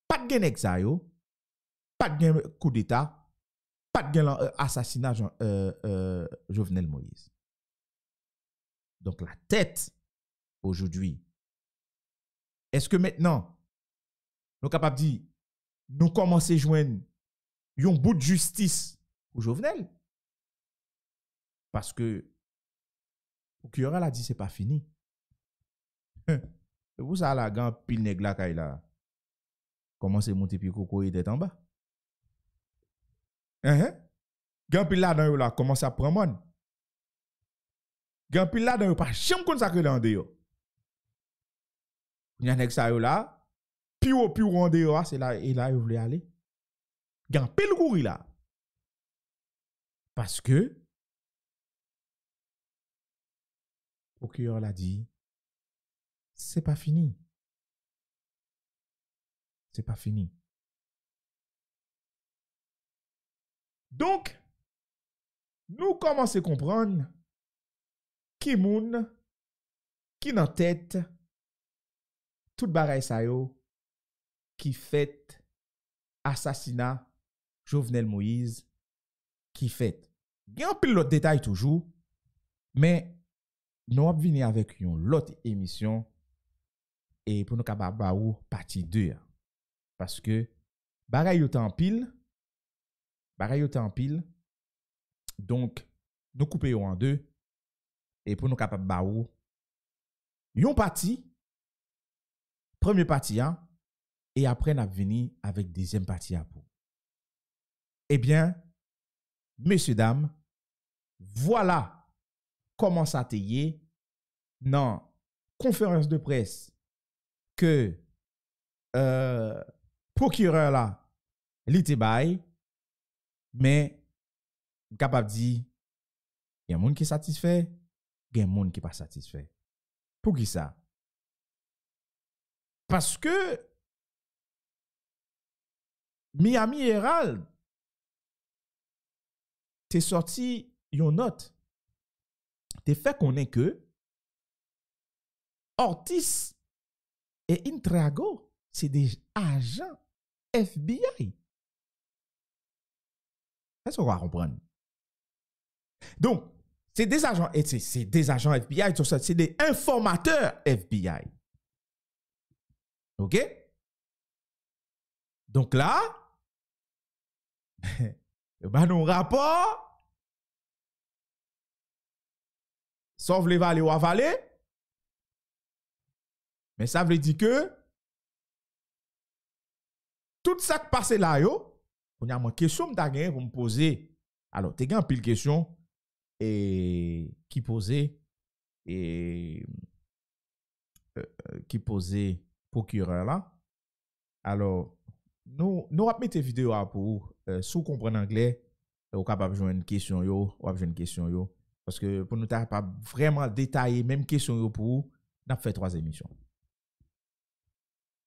Pas de gain ça yo, pas de gain coup d'état. Pas de assassinat Jovenel Moïse. Donc la tête aujourd'hui, est-ce que maintenant, nous sommes capables de dire, nous commençons à joindre un bout de justice pour Jovenel? Parce que le procureur a dit, c'est pas fini. Vous savez, la gan pile nèg la kay la. Commencez à monter puis coco et d'être en bas. Gampil là dans là commence à prendre monde. Gampil là dans pas jamais consacré dans dehors. Il y a nek ça yo là, puis en dehors, c'est là et là il voulait aller. Gampil courir là. Parce que procureur l'a dit, c'est pas fini. C'est pas fini. Donc, nous commençons à comprendre qui moun, qui dans tête, tout bagay sa yo, qui fait assassinat Jovenel Moïse, qui fait. Il y a un peu l'autre détail toujours, mais nous allons venir avec une autre émission et pour nous capable ou partie 2 parce que bagay yo en pile. Donc, nous coupons en 2 et pour nous capables baou yon parti, premier parti et après nous venir avec deuxième parti pour. Eh bien, messieurs dames, voilà comment ça t'est dans conférence de presse que procureur là li bail. Mais, capable de dire, il y a des gens qui sont satisfaits, il y a des gens qui ne sont pas satisfaits. Pour qui ça? Parce que Miami Herald t'es sorti une note. T'es fait connaître que Ortiz et Intrago, c'est des agents FBI. Est-ce qu'on va comprendre? Donc, c'est des agents FBI, c'est des informateurs FBI. OK? Donc là, bah nous rapport, sauf les valets ou avalés, mais ça veut dire que tout ça qui passe là, on a une question que pour me poser. Alors, tu as une pile question et qui posait procureur là. Alors, nous allons mettre vidéo pour si vous comprenez anglais, vous capable de jouer une question ou une question yo parce que pour nous pas vraiment détailler même question yo pour nous avons fait 3 émissions.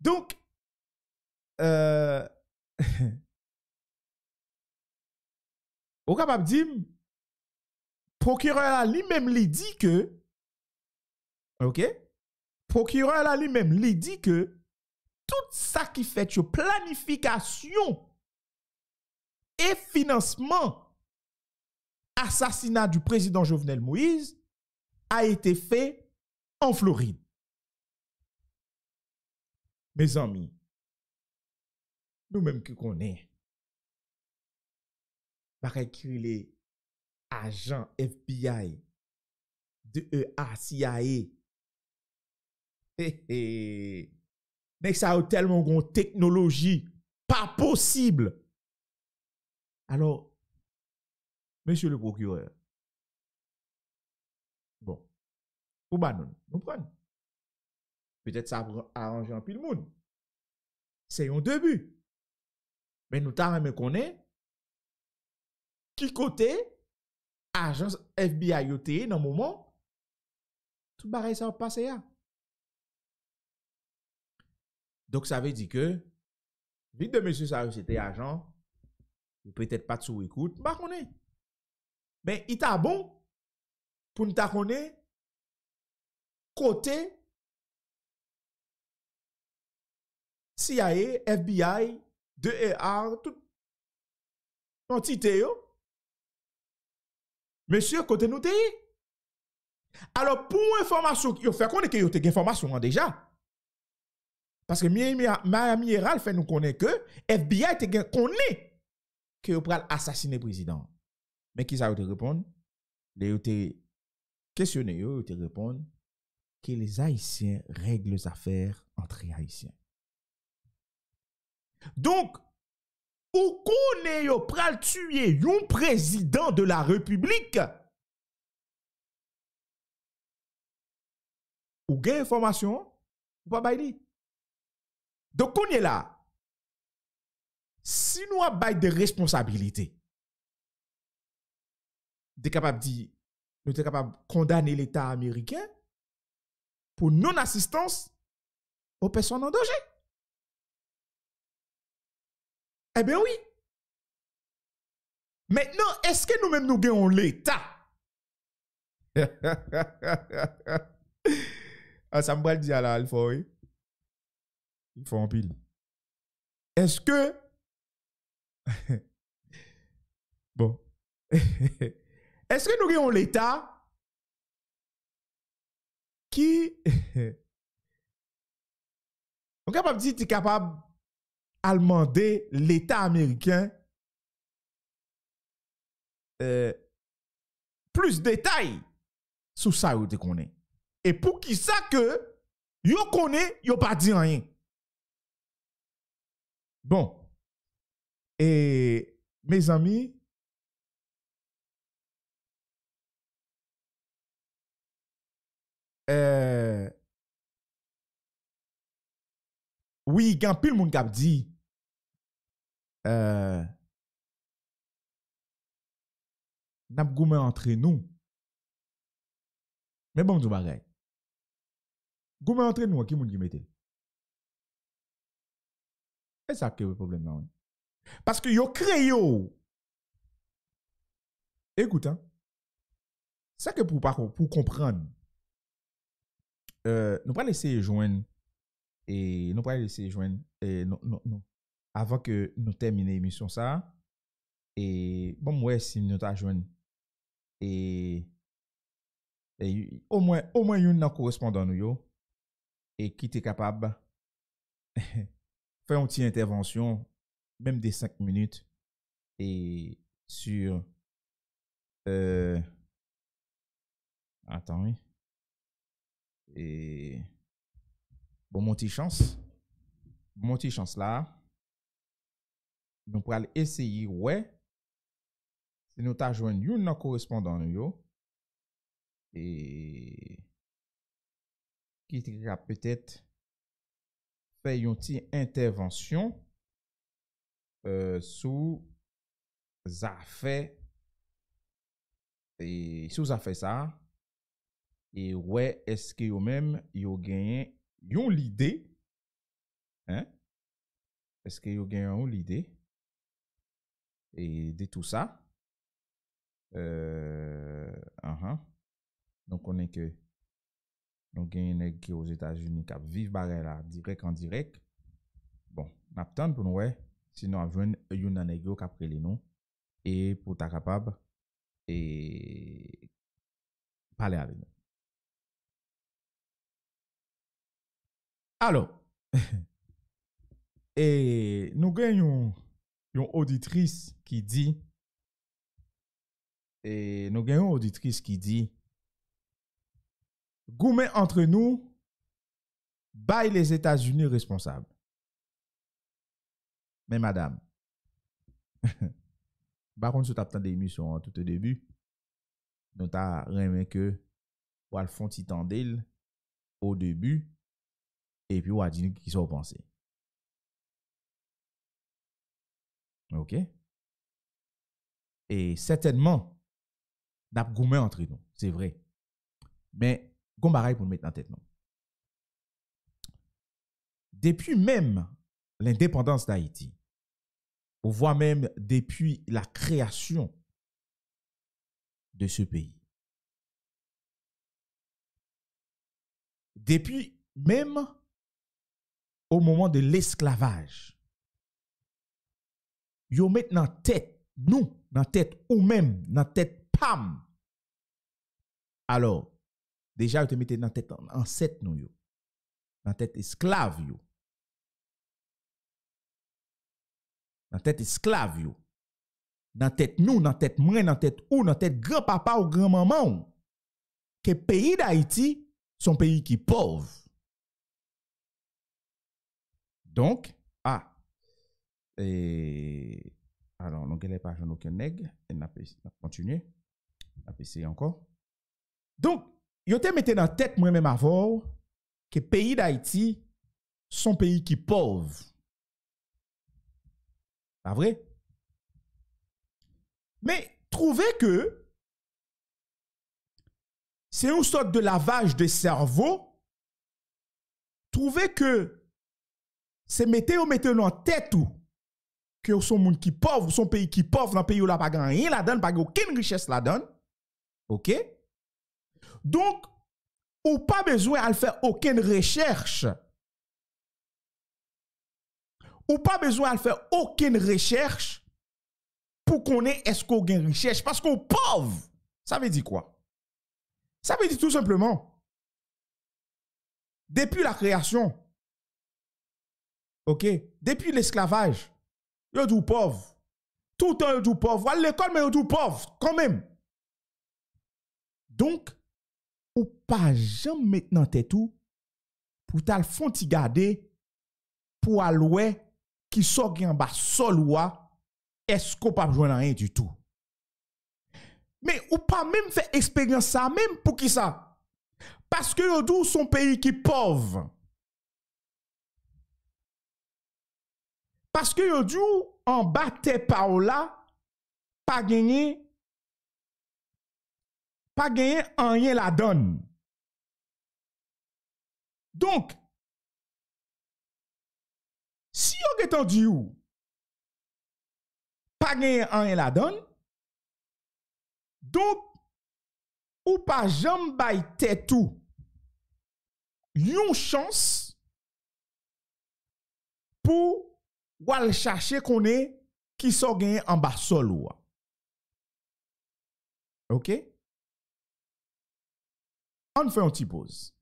Donc vous capable dire procureur là lui-même lui dit que OK? Procureur là lui-même lui dit que tout ça qui fait une planification et financement assassinat du président Jovenel Moïse a été fait en Floride. Mes amis, nous-mêmes qui connaissons, par écrit les agents FBI, DEA, CIA, mais ça a tellement de technologie, pas possible. Alors, monsieur le procureur, bon, pour nous prenons. Peut-être ça va arranger un peu le monde. C'est un début. Mais nous t'avons connaît qui côté agence FBI yoté dans le moment tout pareil ça va passer là. Donc ça veut dire que vite de monsieur ça c'était agent peut-être pas sous écoute pas connaît. Mais il t'a bon pour nous t'a connaît côté CIA, FBI, DEA, toute entité yo. Monsieur, côté nous t'es. Alors, pour information, il fait connaître que vous avez information déjà. Parce que Miami Herald fait nous connaître que FBI te connaît que vous pral assassiner le président. Mais qui ça vous te répondre? Les te questionner, vous te répondre que les Haïtiens règlent les affaires entre les Haïtiens. Donc, ou connaît yo pral tuer un président de la République? Ou gain information, ou pas baili. Donc, on est là. Si nous avons des responsabilités, nous sommes capables de condamner l'État américain pour non-assistance aux personnes en danger. Eh bien oui. Maintenant, est-ce que nous-mêmes nous gagnons l'État? Ah, ça me va le dire là, il faut en pile. Est-ce que bon. Est-ce que nous gagnons l'État qui on est capable de dire tu es capable de demander l'État américain plus de détails sur ça vous te connaît. Et pour qui ça que yo connaît, yo pas dit rien. Bon. Et mes amis, oui, quand pile moun k'ap dit n'ap goumé entre nous. Mais bon, tout bagay. Goumé entre nous, qui moun qui mette? C'est ça que le problème là. Parce que yo créé yo. Écoute, hein. C'est que pour comprendre, nous pas laisser joindre et nous pas laisser joindre non. Avant que nous terminions l'émission ça et bon moi si nous t'a joindre et au moins une correspondant nous yo et qui était capable faire une petite intervention, même des 5 minutes, et sur... attends, oui. Et... Bon, mon petit chance. Mon petit chance là. Nous pourrons essayer, ouais. Si nous t'as joint une correspondant, nous, et qui peut-être faire une petite intervention sous affaires et sous affaires ça et ouais est-ce que vous même vous gagné une idée hein est-ce que vous gagné une idée et de tout ça donc on est que nous gagnons qui aux États-Unis qui vivent barré là direct en direct bon n'attend pour nous ouais sinon joindre une nèg qui après les noms et pour ta capable et parler avec nous. Alors, et nous gagnons une auditrice qui dit, Goumen entre nous, baille les États-Unis responsables. Mais madame, par contre, si tu as des émissions tout au début, nous t'as remis que pour le fond titandel au début et puis on a dit qu'ils sont pensés. OK? Et certainement, n'a pas goumé entre nous, c'est vrai. Mais, gon bagaille pour nous mettre en tête, non? Depuis même l'indépendance d'Haïti, ou voire même depuis la création de ce pays, depuis même au moment de l'esclavage, yo met dans tête, nous, dans tête ou même dans tête pam. Alors, déjà, yo te mette dans tête ancêtre nous yo, dans tête esclave yo. Dans tête esclave yo. Dans tête nous, dans tête moi, dans tête ou, dans tête grand-papa ou grand-maman, que pays d'Haïti sont pays qui pauvre. Donc, et alors, donc elle n'est pas jeune aucun nègre, elle n'a pas continué, elle n'a pas essayé encore. Donc, yo te mette dans tête moi-même avant que pays d'Haïti sont pays qui pauvre. Pas vrai? Mais trouvez que c'est une sorte de lavage de cerveau. Trouvez que c'est mettre en tête ou que son monde qui pauvre, son pays qui pauvre, dans pays où la pas rien la donne, pas aucune richesse la donne. OK? Donc, ou pas besoin de faire aucune recherche. Ou pas besoin de faire aucune recherche pour qu'on ait est-ce qu'on gagne richesse parce qu'on pauvre. Ça veut dire quoi? Ça veut dire tout simplement, depuis la création, ok, depuis l'esclavage, yo du pauvre. Tout le temps yo du pauvre. À l'école, mais yo du pauvre, quand même. Donc, ou pas jamais mettre dans tête tout pour t'al font ti garder pour allouer qui sort en bas solwa est-ce qu'on pas besoin rien du tout. Mais ou pas même faire expérience ça même pour qui ça? Parce que yo dou son pays qui pauvre. Parce que yo dou en bas te par là pas gagner rien la donne. Donc si yo getan di ou pas gagner rien la donne, donc ou pas jamais bay tête tout yon chance pour ou chercher qu'on est qui sont gagné en bas sol ou. OK? On fait un petit pause.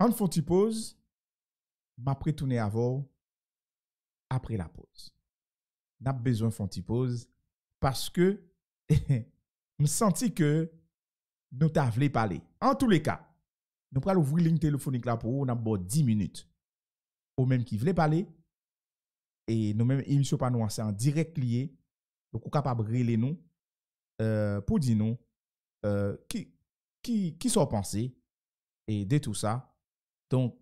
On fait une pause, m'a retourner à vous après la pause. N'a besoin de faire une pause parce que me senti que nous t'avons parler. En tous les cas, nous allons ouvrir ligne téléphonique là pour vous, on a 10 minutes. Ou même qui voulait parler et nous même émission pas nous en direct lié. Donc, vous capable de relayer nous pour dire nous qui sont pensés et de tout ça. Donc,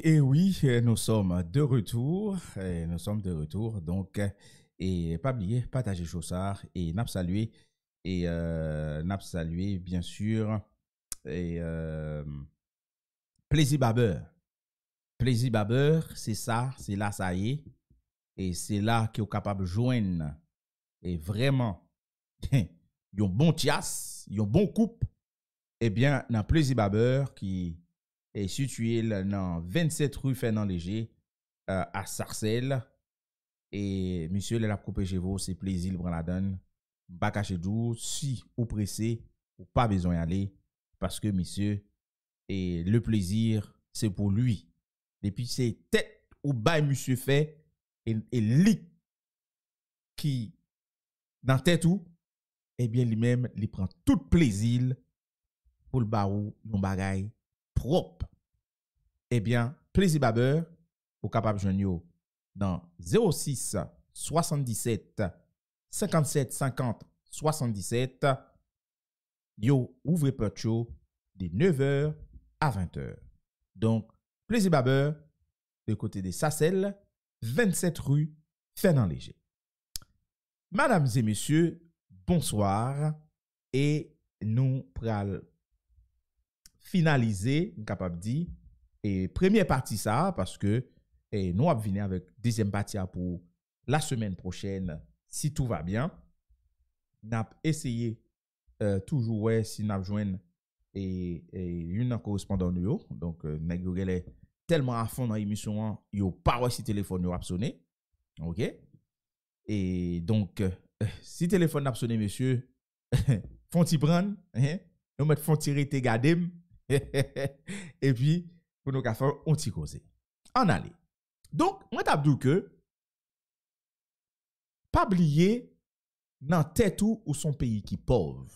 et oui, nous sommes de retour. Nous sommes de retour. Donc, et pas oublier, partager Chaussard et n'a salué. Et n'a salué, bien sûr. Et Plaisir Barber. Plaisir Barber, c'est ça, c'est là, ça y est. Et c'est là que vous êtes capable de joindre. Et vraiment, yon bon tias, yon bon coupe. Eh bien, dans Plaisir Barber qui est situé dans 27 rue Fernand Léger à Sarcelles. Et monsieur, il a coupé chez vous, c'est plaisir, il prend la donne. Pas caché d'où, si ou pressé, ou pas besoin d'aller, parce que monsieur, et le plaisir, c'est pour lui. Et puis c'est tête ou bas monsieur fait, et lit qui, dans tête ou, eh bien lui-même, il prend tout plaisir pour le barou, yon bagay propre. Eh bien, Plaisir Barber, ou capable de joindre dans 06 77 57 50 77. Yo, ouvrez porte de 9h à 20h. Donc, Plaisir Barber, de côté de Sarcelles, 27 rue Fernand Léger. Mesdames et messieurs, bonsoir. Et nous pral finaliser, capable de dire, et première partie ça, parce que nous allons venir avec deuxième partie pour la semaine prochaine, si tout va bien. Nous avons essayé toujours, ouais, si nous avons joint une correspondant nous. Donc, nous avons tellement à fond dans l'émission, il n'y a pas si téléphone nous a sonné. OK? Et donc, si téléphone n'a sonné, monsieur, font-ils prendre, hein? Nous mettons font-ils rester garder. Et puis, pour nous faire un petit cause. En aller. Donc, moi, t'as dit que, pas oublier, dans tête ou son pays qui pauvre.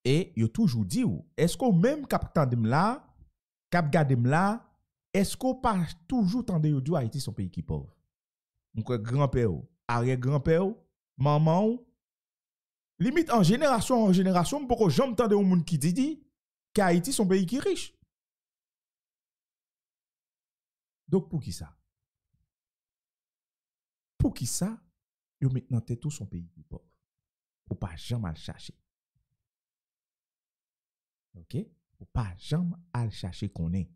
Et yo toujours dit ou, est-ce qu'on même cap tandem là, cap gadem là, est-ce qu'on pas toujours tande yo dit Haïti son pays qui pauvre? Donc grand-père, arrière-grand-père, maman, limite en génération, pour que j'entende tande un monde qui dit qu'Haïti son pays qui riche. Donc pour qui ça? Pour qui ça? Yo maintenant tout son pays qui pauvre. Ou pas jamais à le chercher. OK? Ou pas jamais à le chercher qu'on est.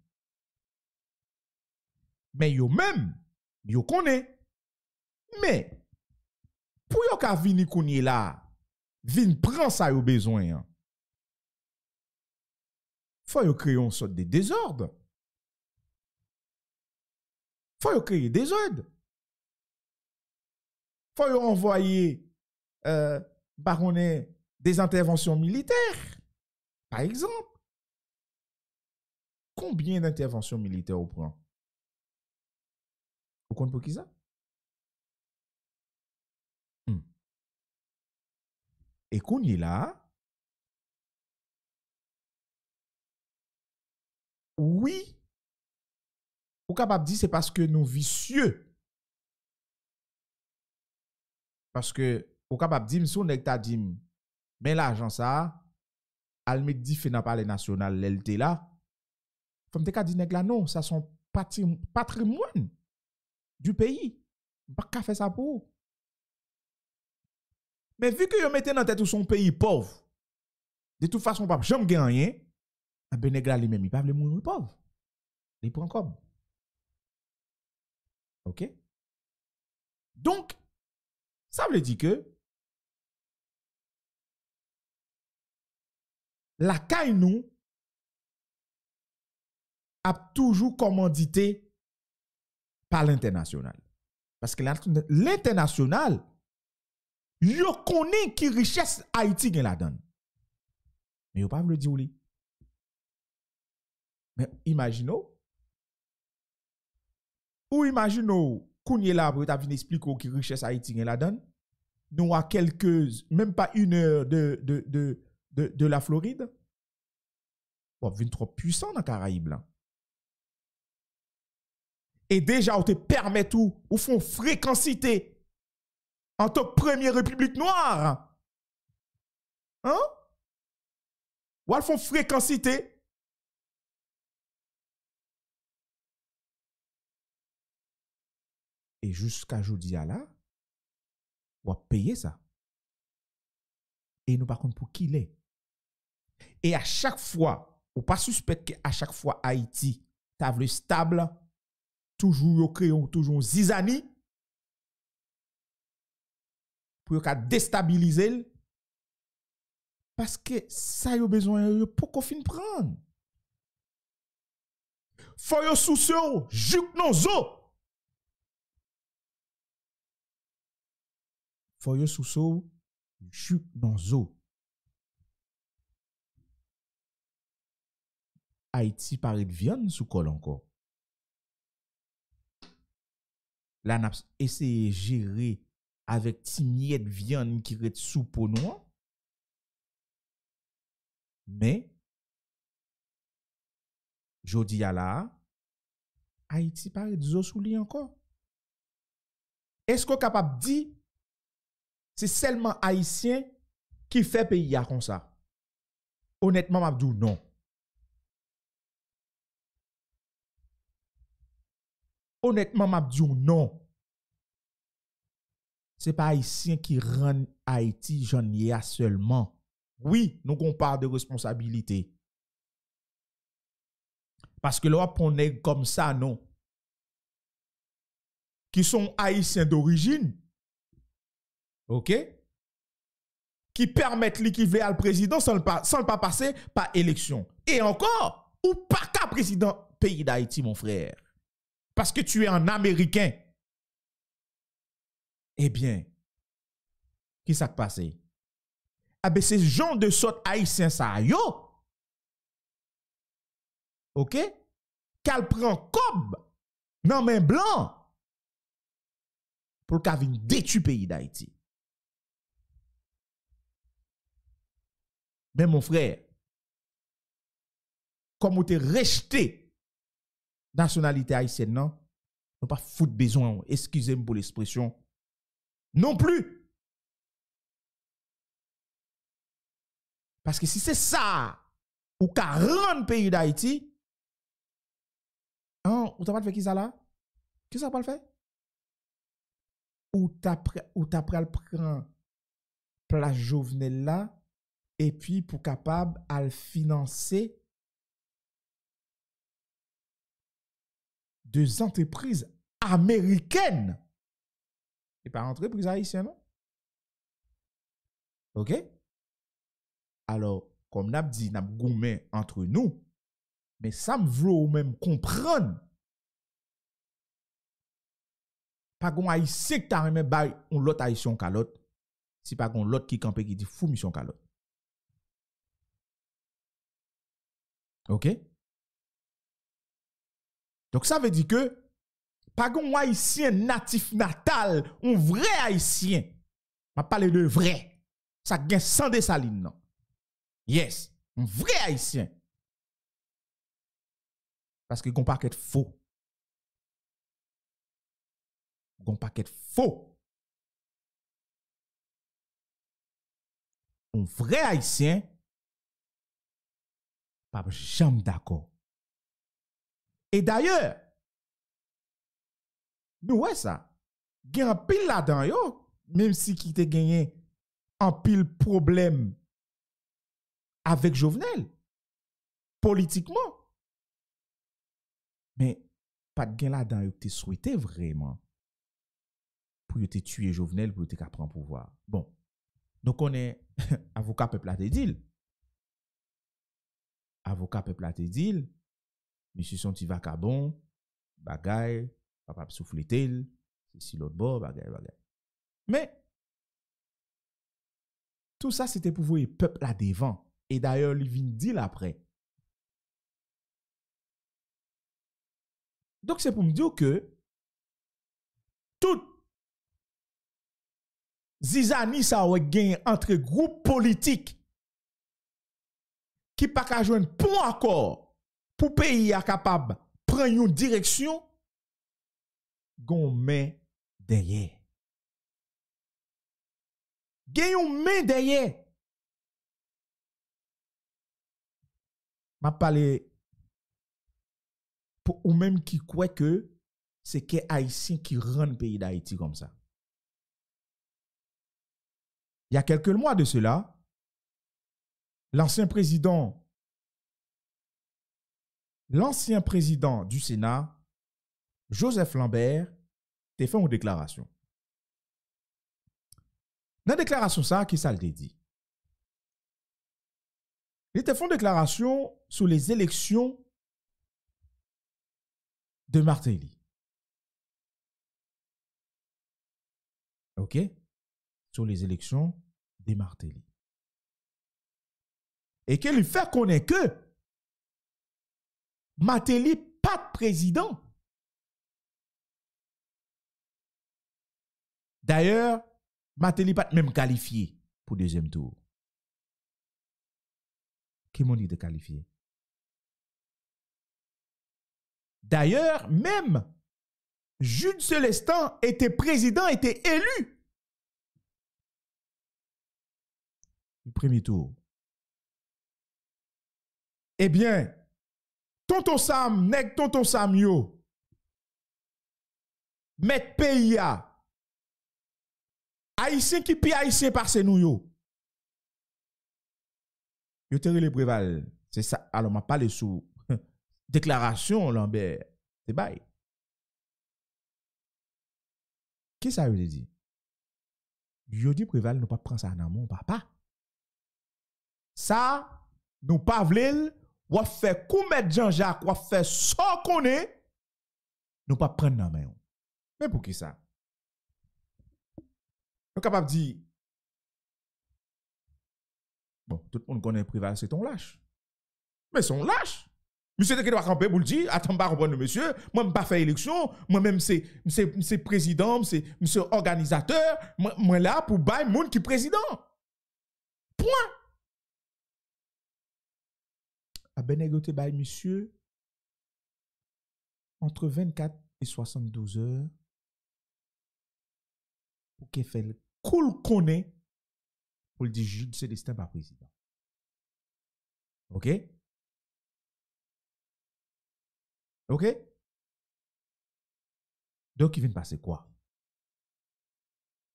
Mais yo même, yo connaît. Mais pour yo ka vini kounye là, vin prend ça yo besoin. Faut yo créer une sorte de désordre. Faut yo créer des ordres. Faut yo envoyer des interventions militaires. Par exemple, combien d'interventions militaires on prend? Vous comprenez pour qui ça? Et qu'on y est là, oui, ou capable de dire c'est parce que nous vicieux. Parce que, ou capable de dire, si on est dit, mais l'argent ça, al met dit fait dans parler national l'LT là, faut me dire dire là non, ça son patrimoine du pays. Pas qu'à faire ça pour. Mais vu que vous mettez dans tête tout son pays pauvre, de toute façon pas jamais gagner rien, ben nèg là lui-même il pas veut mourir pauvre. Il prend comme. OK? Donc ça veut dire que la caille nous a toujours commandité par l'international. Parce que l'international, yo connaît qui richesse Haïti gen la donne. Mais yo pas le dire ou li. Mais imaginons, ou imaginons, kounye la pour ta vin expliquer qui richesse Haïti gen la donne, nous à quelques, même pas une heure de la Floride. Bon, vin trop puissant dans Caraïbes là. Et déjà, on te permet tout, ou font fréquencité en tant que première république noire. Hein? Ou elles font fréquencité. Et jusqu'à aujourd'hui là, on va payer ça. Et nous par contre pour qui l'est. Et à chaque fois, ou pas suspect qu'à chaque fois Haïti, t'as vu stable, toujours créons toujours zizani pour déstabiliser parce que ça yo besoin pour qu'on fin prendre. Faut yo sous juk non zo. Faut yo sous juk non zo. Haïti paraît de viande sous col encore. Là, n'a essayé de gérer avec timier de viande qui est sous peau noire. Mais, jodi à la, Haïti paraît de zo sous li encore. Est-ce qu'on est capable de dire, c'est seulement Haïtien qui fait pays comme ça? Honnêtement, Mabdou, non. Honnêtement, Mabdou, non. Ce n'est pas Haïtien qui rend Haïti j'en y seulement. Oui, nous on parle de responsabilité. Parce que là, on est comme ça, non. Qui sont Haïtiens d'origine. OK? Qui permettent l'équivalent à le président sans le pas passer par élection. Et encore, ou pas qu'à président pays d'Haïti, mon frère. Parce que tu es un Américain. Eh bien, qui s'est passé? Ah ben, c'est genre de sorte haïtien ça, yo. OK? Qu'elle prend cob dans main blanc pour qu'elle vienne détruire le pays d'Haïti. Mais mon frère, comme vous te rejeté nationalité haïtienne, non, nous pas foutre besoin, excusez-moi pour l'expression, non plus. Parce que si c'est ça, ou qu'à rendre pays d'Haïti, hein, ou t'as pas fait qui ça là? Qui ça pas le fait? Ou t'as pris le prendre place Jovenel là, et puis pour capable à le financer deux entreprises américaines et pas entreprises haïtiennes, non? OK? Alors, comme n'a dit, n'a goumé entre nous, mais ça me veut ou même comprendre. Pas gon haïtien qui t'a remis bay on l'autre haïtien calotte, si pas gon l'autre qui campé qui dit fou mission calotte. OK? Donc ça veut dire que pas gon haïtien natif natal, un vrai haïtien. M'a parlé de vrai. Ça gagne sans dessaline non. Yes, un vrai haïtien. Parce que gon paquet faux. Gon paquet faux. Un vrai haïtien pas jamais d'accord. Et d'ailleurs, nous ouais ça. Gen un pile là-dedans yo, même si qui te gagné un pile problème avec Jovenel politiquement. Mais pas de gain là-dedans yo te souhaité vraiment pour te tuer Jovenel pour te prendre pouvoir. Bon. Donc on est avocat peuple a te dit. Avocat peuple a te dit, monsieur son ti vacabon, bagay, papa souffler tel, si l'autre bord, bagay. Mais tout ça c'était pour voir le peuple là devant. Et d'ailleurs, il vient dire après. Donc c'est pour me dire que tout zizani ça a gagné entre groupes politiques qui pas qu'à joindre bon accord pour pays à capable prendre une direction gon main derrière. Gen une main derrière. M'a parlé pour ou même qui croit que c'est que haïtien qui rend le pays d'Haïti comme ça. Il y a quelques mois de cela, l'ancien président du Sénat, Joseph Lambert, a fait une déclaration. Dans la déclaration, ça, qui ça le dit? Il a fait une déclaration sur les élections de Martelly. OK? Sur les élections de Martelly. Et qu'il lui fait connaître que Martelly pas de président. D'ailleurs, Martelly pas même qualifié pour deuxième tour. Qui m'ont dit de qualifier? D'ailleurs, même Jude Celestin était président, était élu. Du premier tour. Eh bien, Tonton Sam, nèg Tonton Sam yo, met pays a, Haïtien qui pi Haïtien parce nous yo. Yo te relé Préval. C'est ça. Alors, m'a parlé sous déclaration, Lambert. C'est bail. Qui ça veut dire? Yo dit Préval, nous pas prendre ça dans mon papa. Ça, nous pas v'lil, ou fait koumet Jean-Jacques, ou fait sans connaît, nous pas prendre dans main. Mais pour qui ça? Nous capable de dire, bon, tout le monde connaît Préval, c'est ton lâche. Mais son lâche. Monsieur qui doit camper pour le dire, attends pas comprendre monsieur, moi pas fait élection, moi-même c'est président, c'est monsieur organisateur, moi là pour bailler monde qui président. Point. a benegote by monsieur entre 24 et 72 heures pour qu'il fait le cool connaît pour le dire Jude Célestin pas président. OK? OK? Donc il vient de passer quoi?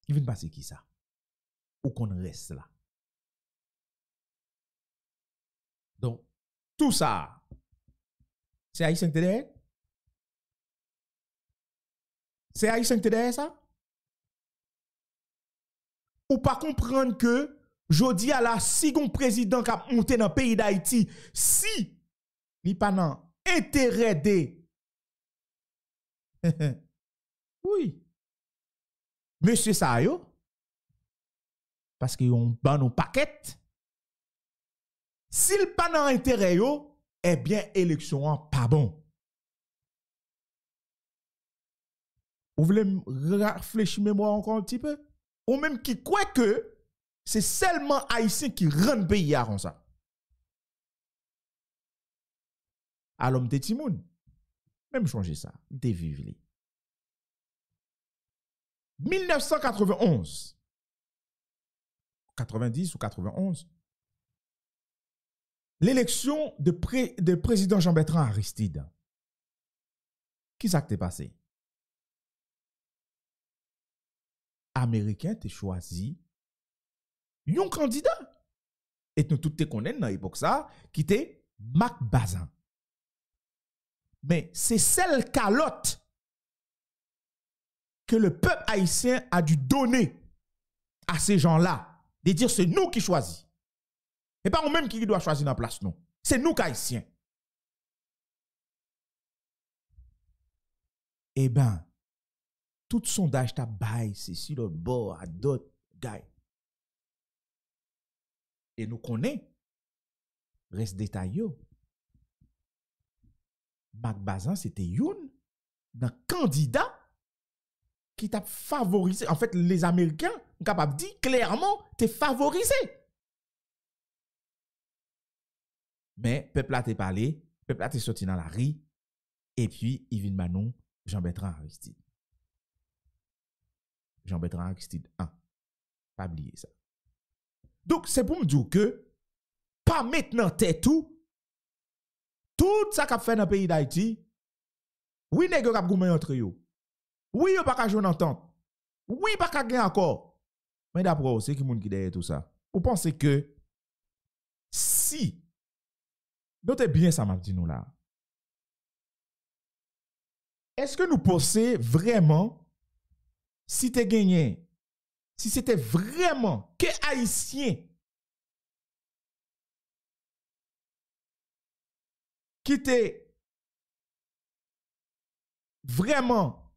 Il vient de passer qui ça? Ou qu'on reste là? Donc tout ça, c'est Haïtien qui derrière? C'est Haïtien qui derrière ça? Ou pas comprendre que jodi à la si gon président qui a monté dans le pays d'Haïti, si il pas nan intérêt de oui. Monsieur ça yo parce que on ban nos paquets. S'il pas nan intérêt yo, eh bien élection pas bon. Vous voulez réfléchir mémoire encore un petit peu? Ou même qui croit que c'est seulement Haïtien qui rend le pays à comme ça. Alors, m'te timoun. Même changer ça. M'te vivre. 1991. 90 ou 91. L'élection de président Jean-Bertrand Aristide. Qui ça qui t'est passé? Américain t'es choisi un candidat. Et nous tous te connaissons dans l'époque ça, qui était Mac Bazin. Mais c'est celle calotte que le peuple haïtien a dû donner à ces gens-là. De dire c'est nous qui choisissons. Et pas nous-mêmes qui doit choisir dans la place, non. C'est nous qui haïtiens. Eh ben, tout sondage t'a bail, c'est sur le bord à d'autres gars. Et nous connaissons, reste détaillé. Mac Bazin, c'était youn, un candidat qui t'a favorisé. En fait, les Américains, sont capables de dire clairement, t'es favorisé. Mais, peuple a te parlé, peuple a te sorti dans la rue, et puis, il vient Manon, Jean-Bertrand Aristide. Jean-Bertrand Aristide 1. Pas oublier ça. Donc, c'est pour me dire que, pas maintenant tête tout ça qu'a fait dans le pays d'Haïti, oui, nèg yo k'ap goumen entre yo. Oui, yo pas ka joindre entente. Oui, pas ka gen accord. Mais d'après, c'est qui moun qui derrière tout ça? Vous pensez que si, notez bien ça m'a dit nous là. Est-ce que nous pensons vraiment si tu gagné, si c'était vraiment que Haïtien qui était vraiment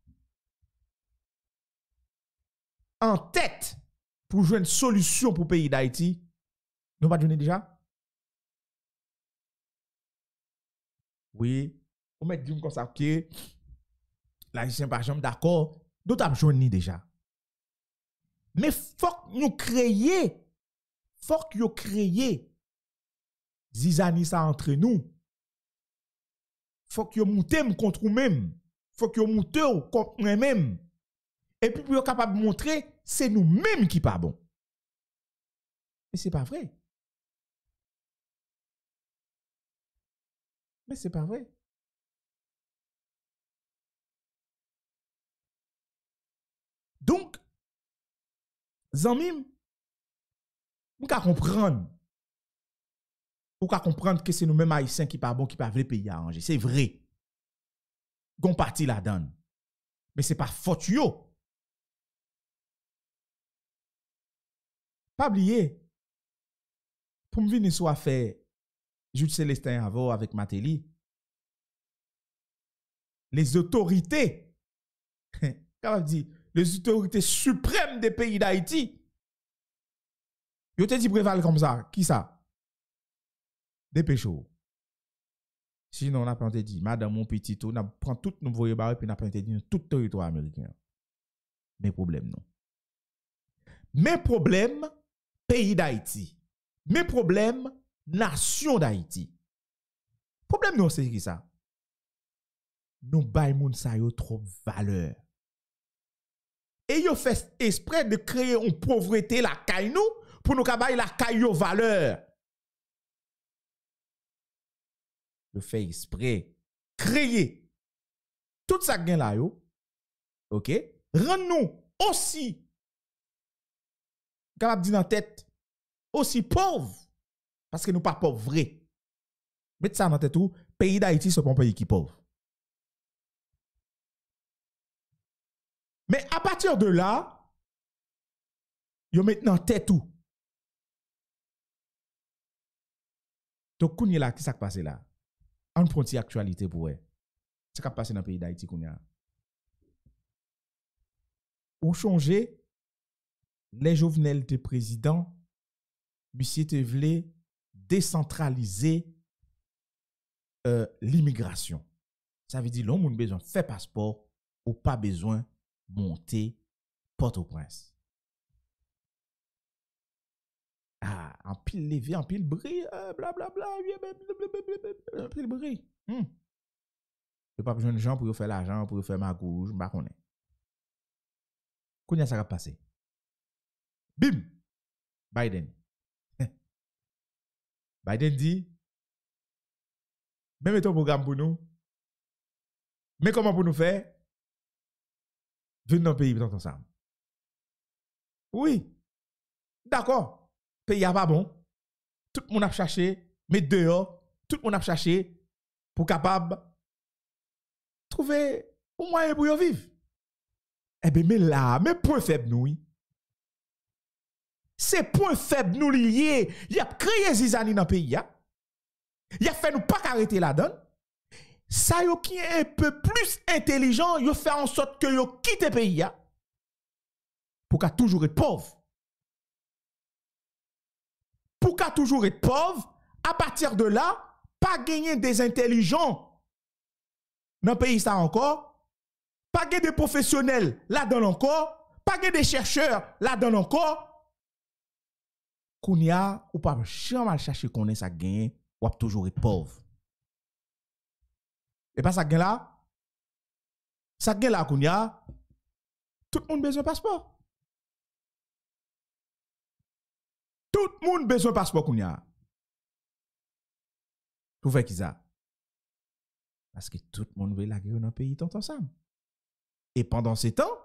en tête pour jouer une solution pour le pays d'Haïti, nous pas donner déjà? Oui, on met dit comme ça que l'Haïtien par exemple d'accord, d'autres ont jouni déjà. Mais faut que nous créions, faut que nous créions zizani ça entre nous. Faut que nous montions contre nous-mêmes. Faut que nous montions contre nous-mêmes. Et puis pour être capable de montrer, c'est nous-mêmes qui pas bon. Mais c'est pas vrai. Mais c'est pas vrai. Donc, Zanmim, vous pouvez comprendre. Vous pouvez comprendre que c'est nous-mêmes Haïtiens qui pas bon, qui pas vrai pays à arranger. C'est vrai. Gon parti la donne. Mais c'est pas faute yo. Pas oublier. Pour me venir soit faire Jude Célestin avant avec Matéli. Les autorités, comment dire, les autorités suprêmes des pays d'Haïti, yo te dit préval comme ça. Qui ça? Dépêchez-vous. Sinon, on a pas dit, madame, mon petit tout, on prend tout nos voyez barre puis on a pas dit tout le territoire américain. Mais problème non. Mais problème, pays d'Haïti. Mais problème, nation d'Haïti. Problème nous c'est qui ça? Nous bay moun sa yo trop valeur. Et yo fait exprès de créer une pauvreté la caille nous pour nous kabay la caille yo valeur. Yo fait exprès créer tout ça gen la yo. OK? Rend nous aussi capable dire dans tête aussi pauvre parce que nous pas pauvres vrai. Mettez ça dans tête tout, pays d'Haïti c'est pas un pays qui pauvre. Mais à partir de là, yo maintenant tête tout. Donc kounya là qui ça passe là? On prend une actualité pour elle. Ça qui passe dans le pays d'Haïti kounya. Ou changer les Jovenel de président, monsieur te vle décentraliser l'immigration. Ça veut dire l'homme a besoin de faire passeport ou pas besoin monter Port-au-Prince. Ah, en pile levé, en pile bris, blablabla, en pile bris. Je pas besoin de gens pour faire l'argent, pour faire ma gouge, je ne sais pas. Kounya ça va passer. Bim! Biden. Biden dit, même ton programme pour nous, mais comment pour nous faire? Venez dans le pays dans ensemble. Oui. D'accord. Pays a pas bon. Tout le monde a cherché, mais dehors, tout le monde a cherché pour capable trouver un moyen pour vivre. Eh bien, mais là, mais point faible nous, oui. C'est point faible nous lié. Il a créé Zizani dans le pays. Il a fait nous pas arrêter là-dedans. Ça yo qui est un peu plus intelligent, yo fait en sorte que yo quitte le pays pour qu'à toujours être pauvre. Pour qu'à toujours être pauvre, à partir de là, pas gagner des intelligents dans le pays ça encore, pas gagner des professionnels là-dedans encore, pas gagner des chercheurs là-dedans encore. Kounya ou pas jamais chercher connaître ça gagner ou toujours être pauvre. Et pas ça gagne là. Ça gagne là kounya. Tout le monde besoin de passeport. Tout le monde besoin de passeport kounya. Pour faire qui ça? Parce que tout le monde veut la guerre dans le pays tout ensemble. Et pendant ces temps,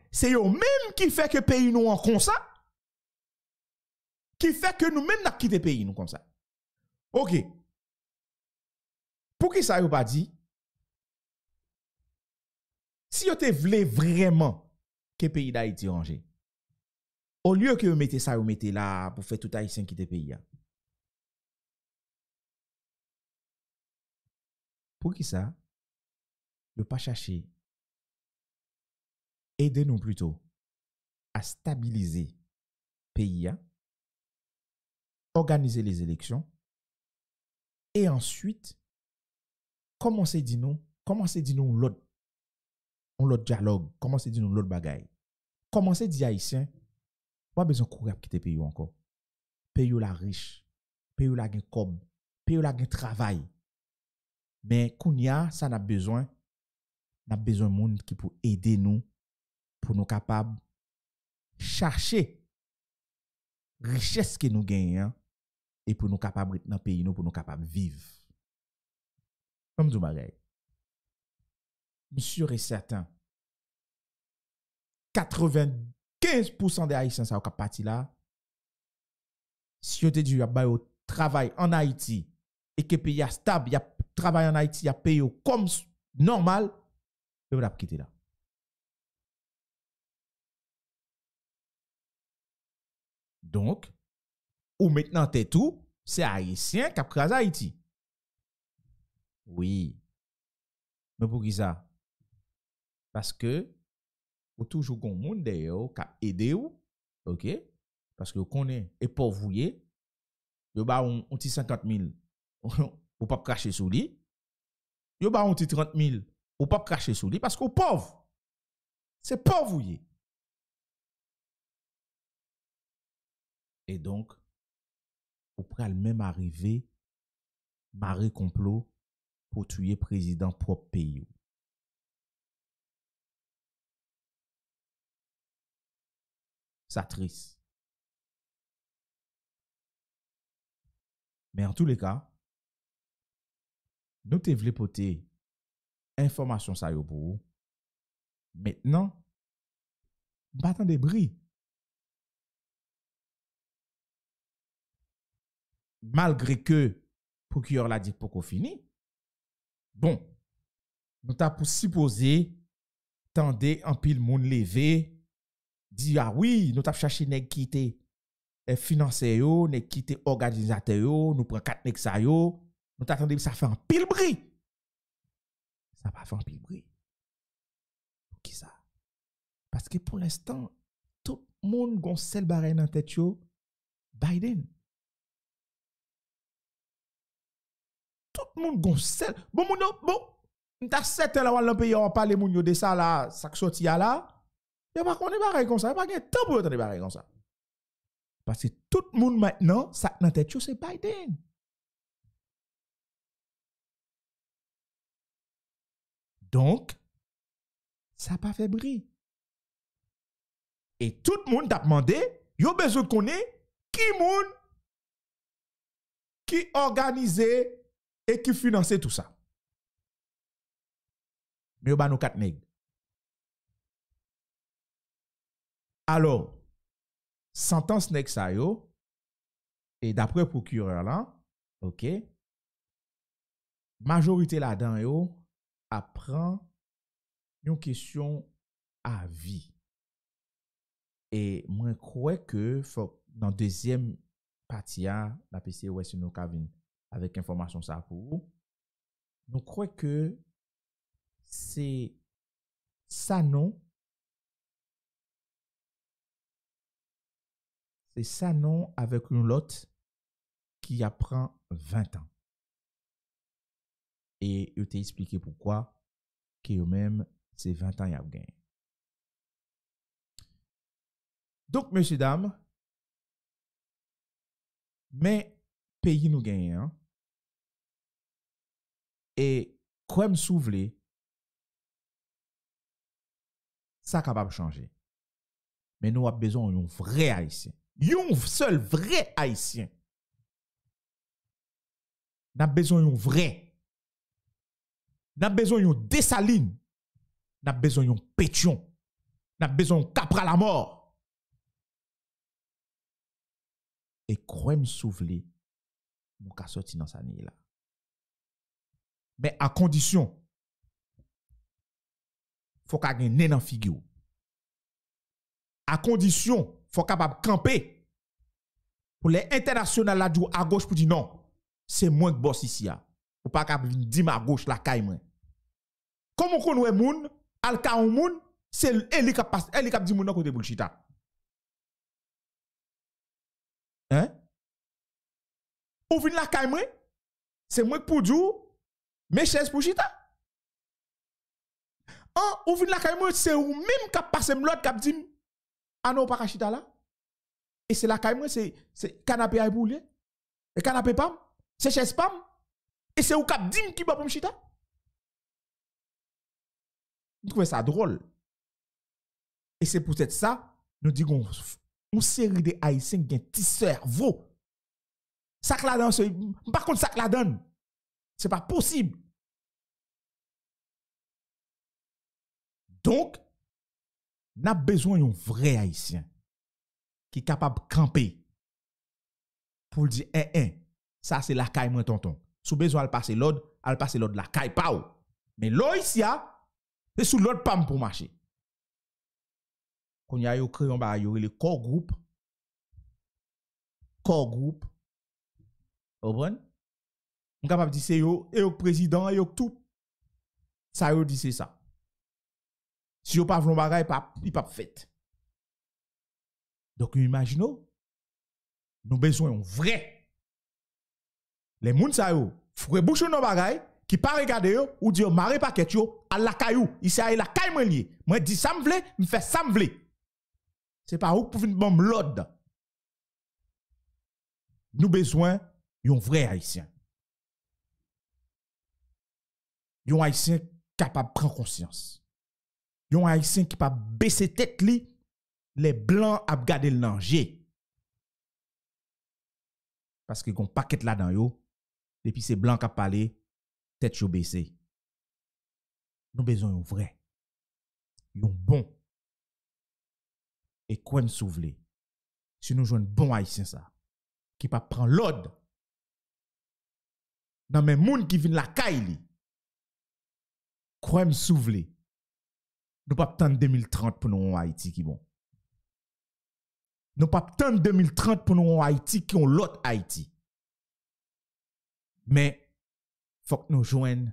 c'est eux même qui fait que le pays nous en comme ça. Qui fait que nous même n'a quitté le pays nous comme ça. OK. Pour qui ça yon pas dit? Si yon te vle vraiment que le pays d'Haïti rangé, au lieu que vous mettez ça, vous mettez là pour faire tout Haïtien quitter le pays. Pour qui ça? Ne pas chercher. Aidez-nous plutôt à stabiliser le pays, organiser les élections et ensuite commencer à dire nous l'autre dialogue, commencer à dire nous l'autre bagaille. Commencer à dire haïtien, pas besoin de courir pour quitter le pays encore. Pays la riche, pays la gen cob, pays la gen travail. Mais kounya ça n'a besoin de monde qui pour aider nous pour nous capables chercher richesse que nous gagnons et pour nous capables dans le pays nous pour nous capables vivre. Comme du bagay. Sûr et certain 95% des Haïtiens ça au parti là. Si vous te dit y a travail en Haïti et que le pays est stable, il y a travail en Haïti, il y a payé comme normal, vous allez quitter là. Donc, ou maintenant t'es tout, c'est Haïtien qui a crasé Haïti. Oui. Mais pour qui ça? Parce que ou toujours gon monde d'ailleurs qui a aidé ou, OK? Parce que vous connaissez et pour vous yo ba on ti 50 000 ou pas cracher sous lui. Yo ba on ti 30 000 ou pas cracher sous lui parce que pauvre. C'est pauvre vous. Et donc ou pral même arriver marrer complot pour tuer président propre pays. Ça triste. Mais en tous les cas, nous te voulons porter information ça yo pour vous. Maintenant, battant des bris. Malgré que procureur l'a dit pour qu'on fini. Bon, nous t'a pour supposer tendez en pile moun levé dit ah oui, nous t'a cherché nèg qui était financier yo, nèg qui était organisateur yo, nous prend 4 nèg ça yo, nous t'attendez ça fait un pile bris. Ça va faire un pile bris. Qui ça? Parce que pour l'instant, tout le monde gon seul barre dans tête yo, Biden. Tout le monde gon seul. Bon moun bon, t'as 7 ans là dans le pays on parler moun yo de ça là, ça qui sorti là. Y a pas connait barre comme ça, y a pas gen temps pour entendre barre comme ça. Parce que tout le monde maintenant, ça dans tête yo c'est Biden. Donc, ça n'a pas fait bruit. Et tout le monde t'a demandé, yo besoin de connaître qui moun qui organisait et qui finançait tout ça. Mais yo ba nou 4 nèg. Alors, sentence nèg sa yo, et d'après procureur là, OK, majorité là-dedans yo apprend une question à vie. Et moi, je crois que dans deuxième partie, la PC Ouest nous avons avec information ça pour vous. Nous croyons que c'est ça non. C'est ça non avec une autre qui apprend 20 ans. Et je t'ai expliqué pourquoi que eux-mêmes, c'est 20 ans y a gagné. Donc, messieurs, dames, mais pays nous gagne. Hein? Et comme souvle, ça capable de changer. Mais nous avons besoin d'un vrai haïtien. Un seul vrai haïtien. Nous avons besoin d'un vrai. Nous avons besoin d'un Dessalines. Nous avons besoin d'un Pétion. Nous avons besoin d'un Capra la mort. Et croyez-moi souffler, nous avons sorti dans sa nuit là. Mais à condition, il faut qu'il y ait un nez dans la figure. À condition, il faut capable camper. Pour les internationaux là à gauche pour dire non, c'est moi qui boss ici. Ou pas capable dire à gauche la caille moi. Comment on connaît moun, al ka on moun, c'est elle qui passe, elle qui dit moun côté bullshit. Hein? Ou vin la caille moi, c'est moi pour dire mes chaises pour chita. Ou vin la caille moi, c'est ou même qui passe l'autre qui dit ah non pas chita là. Et c'est la caille moi, c'est canapé à boule. Et canapé pam, c'est chaise pam. Et c'est ou cap dim qui va pour chita. Vous trouvez ça drôle. Et c'est peut-être ça, nous disons, une série de Haïtiens qui ont un petit cerveau. Ça que la donne, par contre, ça que la donne. C'est pas possible. Donc, nous avons besoin d'un vrai Haïtien qui est capable de camper pour dire, ça c'est la caille, moi, tonton. Sous besoin de passer l'autre, elle passe l'autre la caille, pas. Mais l'autre ici, c'est sous l'autre pam pour marcher. Quand il y a eu créé le corps groupe. Corps groupe. Vous comprenez? On est capable de dire c'est yo, et le président, et tout. Ça yo dit c'est ça. Si yo pas vlon bagay, il pas fait. Donc imaginons, nous besoin un vrai. Les moun sa yo, foué bouchon non bagay, qui pas regarder yo, ou dire maré paquet yo, à la caillou, ici à la caille moi lié. Moi dis ça me vle, me fait ça me vle. C'est pas où pour venir bombe l'ordre. Nous besoin d'un vrai haïtien. Un haïtien capable de prendre conscience. Un haïtien qui pas baisser tête li, les blancs a gardé le danger. Parce que gon paquet là-dedans yo, depuis c'est blanc qui a parlé, tête yo baissé. Nous besoin d'un vrai, un bon. Et quoi me souvler? Si nous jouons un bon haïtien ça, qui pas prend l'ordre dans mes moun qui viennent la caille, quoi me souvler? Nous pas attendre 2030 pour nous en Haïti qui bon. Nous pas attendre 2030 pour nous en Haïti qui ont l'autre Haïti. Mais faut que nous joignent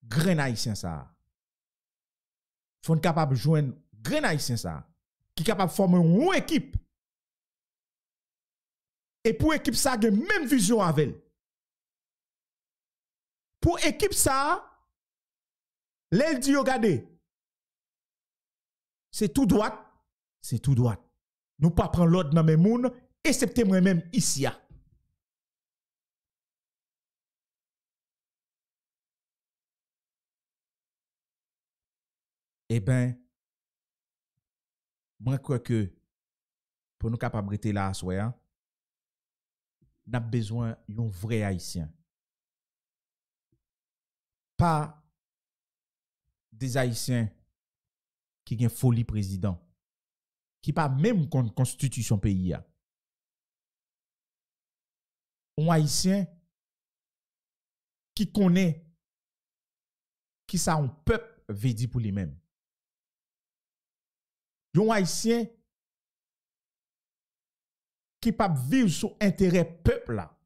grain haïtien ça. Faut nous capable joindre grain haïtien ça qui capable former une équipe. Et pour équipe ça, il y a même vision avec elle. Pour équipe ça, l'elle dit, regardez, c'est tout droit, c'est tout droit. Nous pas prendre l'ordre dans mes moun, excepté moi-même ici. Eh bien, moi crois que pour nous capables de là à soi, nous avons besoin d'un vrai haïtien. Pas des haïtiens qui ont folie président, qui pas même contre constitution pays. Un haïtien qui connaît qui ça un peuple veut dire pour lui-même. Un haïtien qui pas vivre sous intérêt peuple là.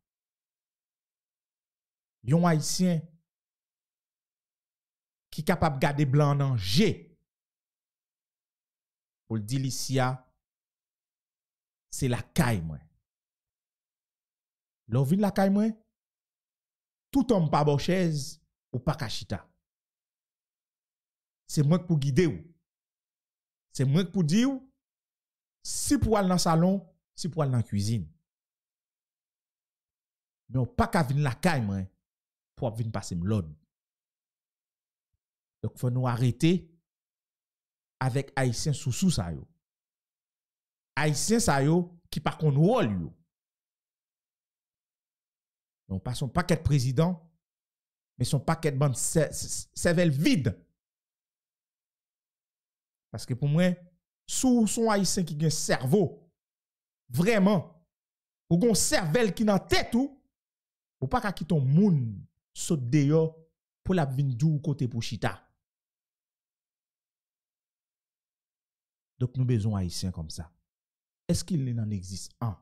Un haïtien qui est capable de garder blanc en danger. Pour le dire ici, c'est la caille, moi. L'on vient la caille, moi, tout homme pas bon chaise ou pas kachita. C'est moi qui pour guider ou. C'est moi qui pour dire si pour aller dans le salon, si pour aller dans la cuisine. Mais on pas qu'à venir la caille, moi, pour venir passer l'ordre. Donc, il faut nous arrêter avec Haïtien sous ça yo. Haïtien ça yo qui par contre rôle yo. Donc pas son paquet de président, mais son paquet de bande cervelle vide. Parce que pour moi, sous son Haïtien qui a un cerveau, vraiment, ou gon cervelle qui dans tête ou pas qu'à quitter ton moun saute dehors pour la vin dou côté pour chita. Donc, nous besoin haïtiens comme ça. Est-ce qu'il en existe un?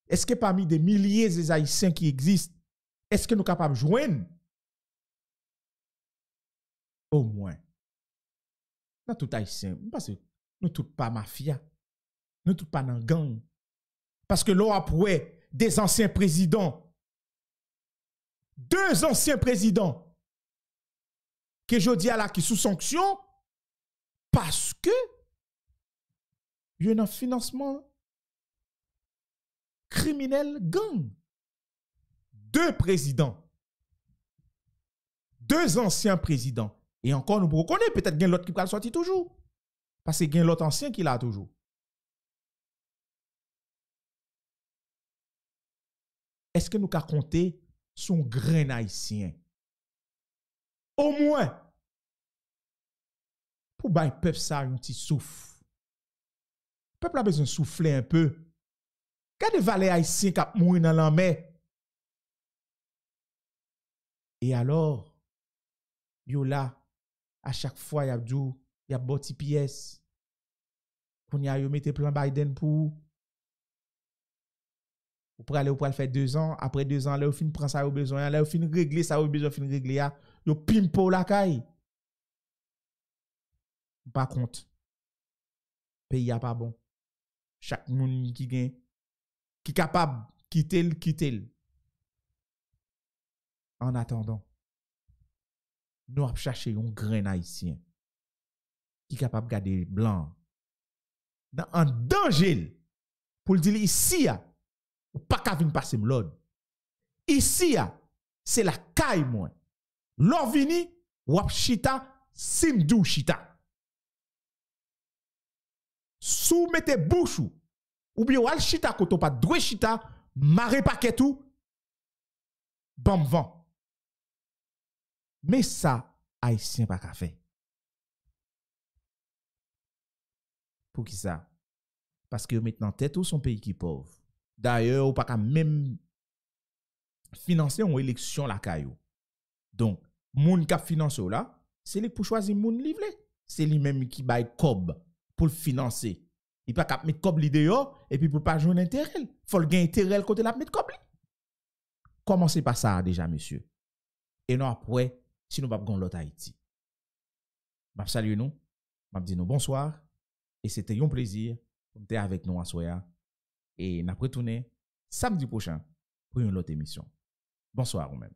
Est-ce que parmi des milliers de haïtiens qui existent, est-ce que nous sommes capables de joindre? Au moins. Nous tout haïtiens. Parce que nous tous pas mafia. Nous tous pas dans gang. Parce que l'on après des anciens présidents, 2 anciens présidents, que je dis à la qui sous sanction, parce que il y a un financement criminel gang. 2 présidents. 2 anciens présidents. Et encore, nous reconnaissons peut-être qu'il y a l'autre qui va sortir toujours. Parce qu'il y a l'autre ancien qui l'a toujours. Est-ce que nous pouvons compter son grain haïtien? Au moins, pour que le peuple ça un petit souffle. Le peuple a besoin de souffler un peu. Regardez les valets haïtiens qui ont mouru dans la mer. Et alors, yo là, à chaque fois, il y a botti pièce. Qu'on y a yo mette plan Biden pour aller faire 2 ans. Après 2 ans, là, vous fin prendre ça au besoin. Là, vous fin régler ça au besoin, fin régler. Yo pimpo la caille. Par contre, pays a pas bon. Chaque monde qui gagne, qui est capable de quitter. En attendant, nous avons cherché un grain haïtien qui est capable de garder blanc en danger pour le dire ici, ou pas qu'à venir passer l'ordre. Ici, c'est la caille, moi. L'or vini, wap chita, simdou chita. Sou mette bouchou, ou bien wal chita koto pas dwe chita, mare paquet tout, bam vent. Mais ça, haïtien pas qu'à faire. Pour qui ça? Parce que maintenant, tête ou son pays qui pauvre. D'ailleurs, ou pas qu'à même financer une élection la caillou. Donc, moun qui finance là, c'est lui pour choisir moun livre. C'est lui même qui baille cob pour le financer. Il pas qu'à mettre cob l'idée et puis pour pas jouer intérêt. Faut le gagner intérêt côté la mettre cob. Commencez par ça déjà monsieur. Et non après, si nous pas gon l'autre Haïti. M'a saluer nous, m'a dit nous bonsoir et c'était un plaisir d'être avec nous à soya et n'a retourner samedi prochain pour une autre émission. Bonsoir vous-même.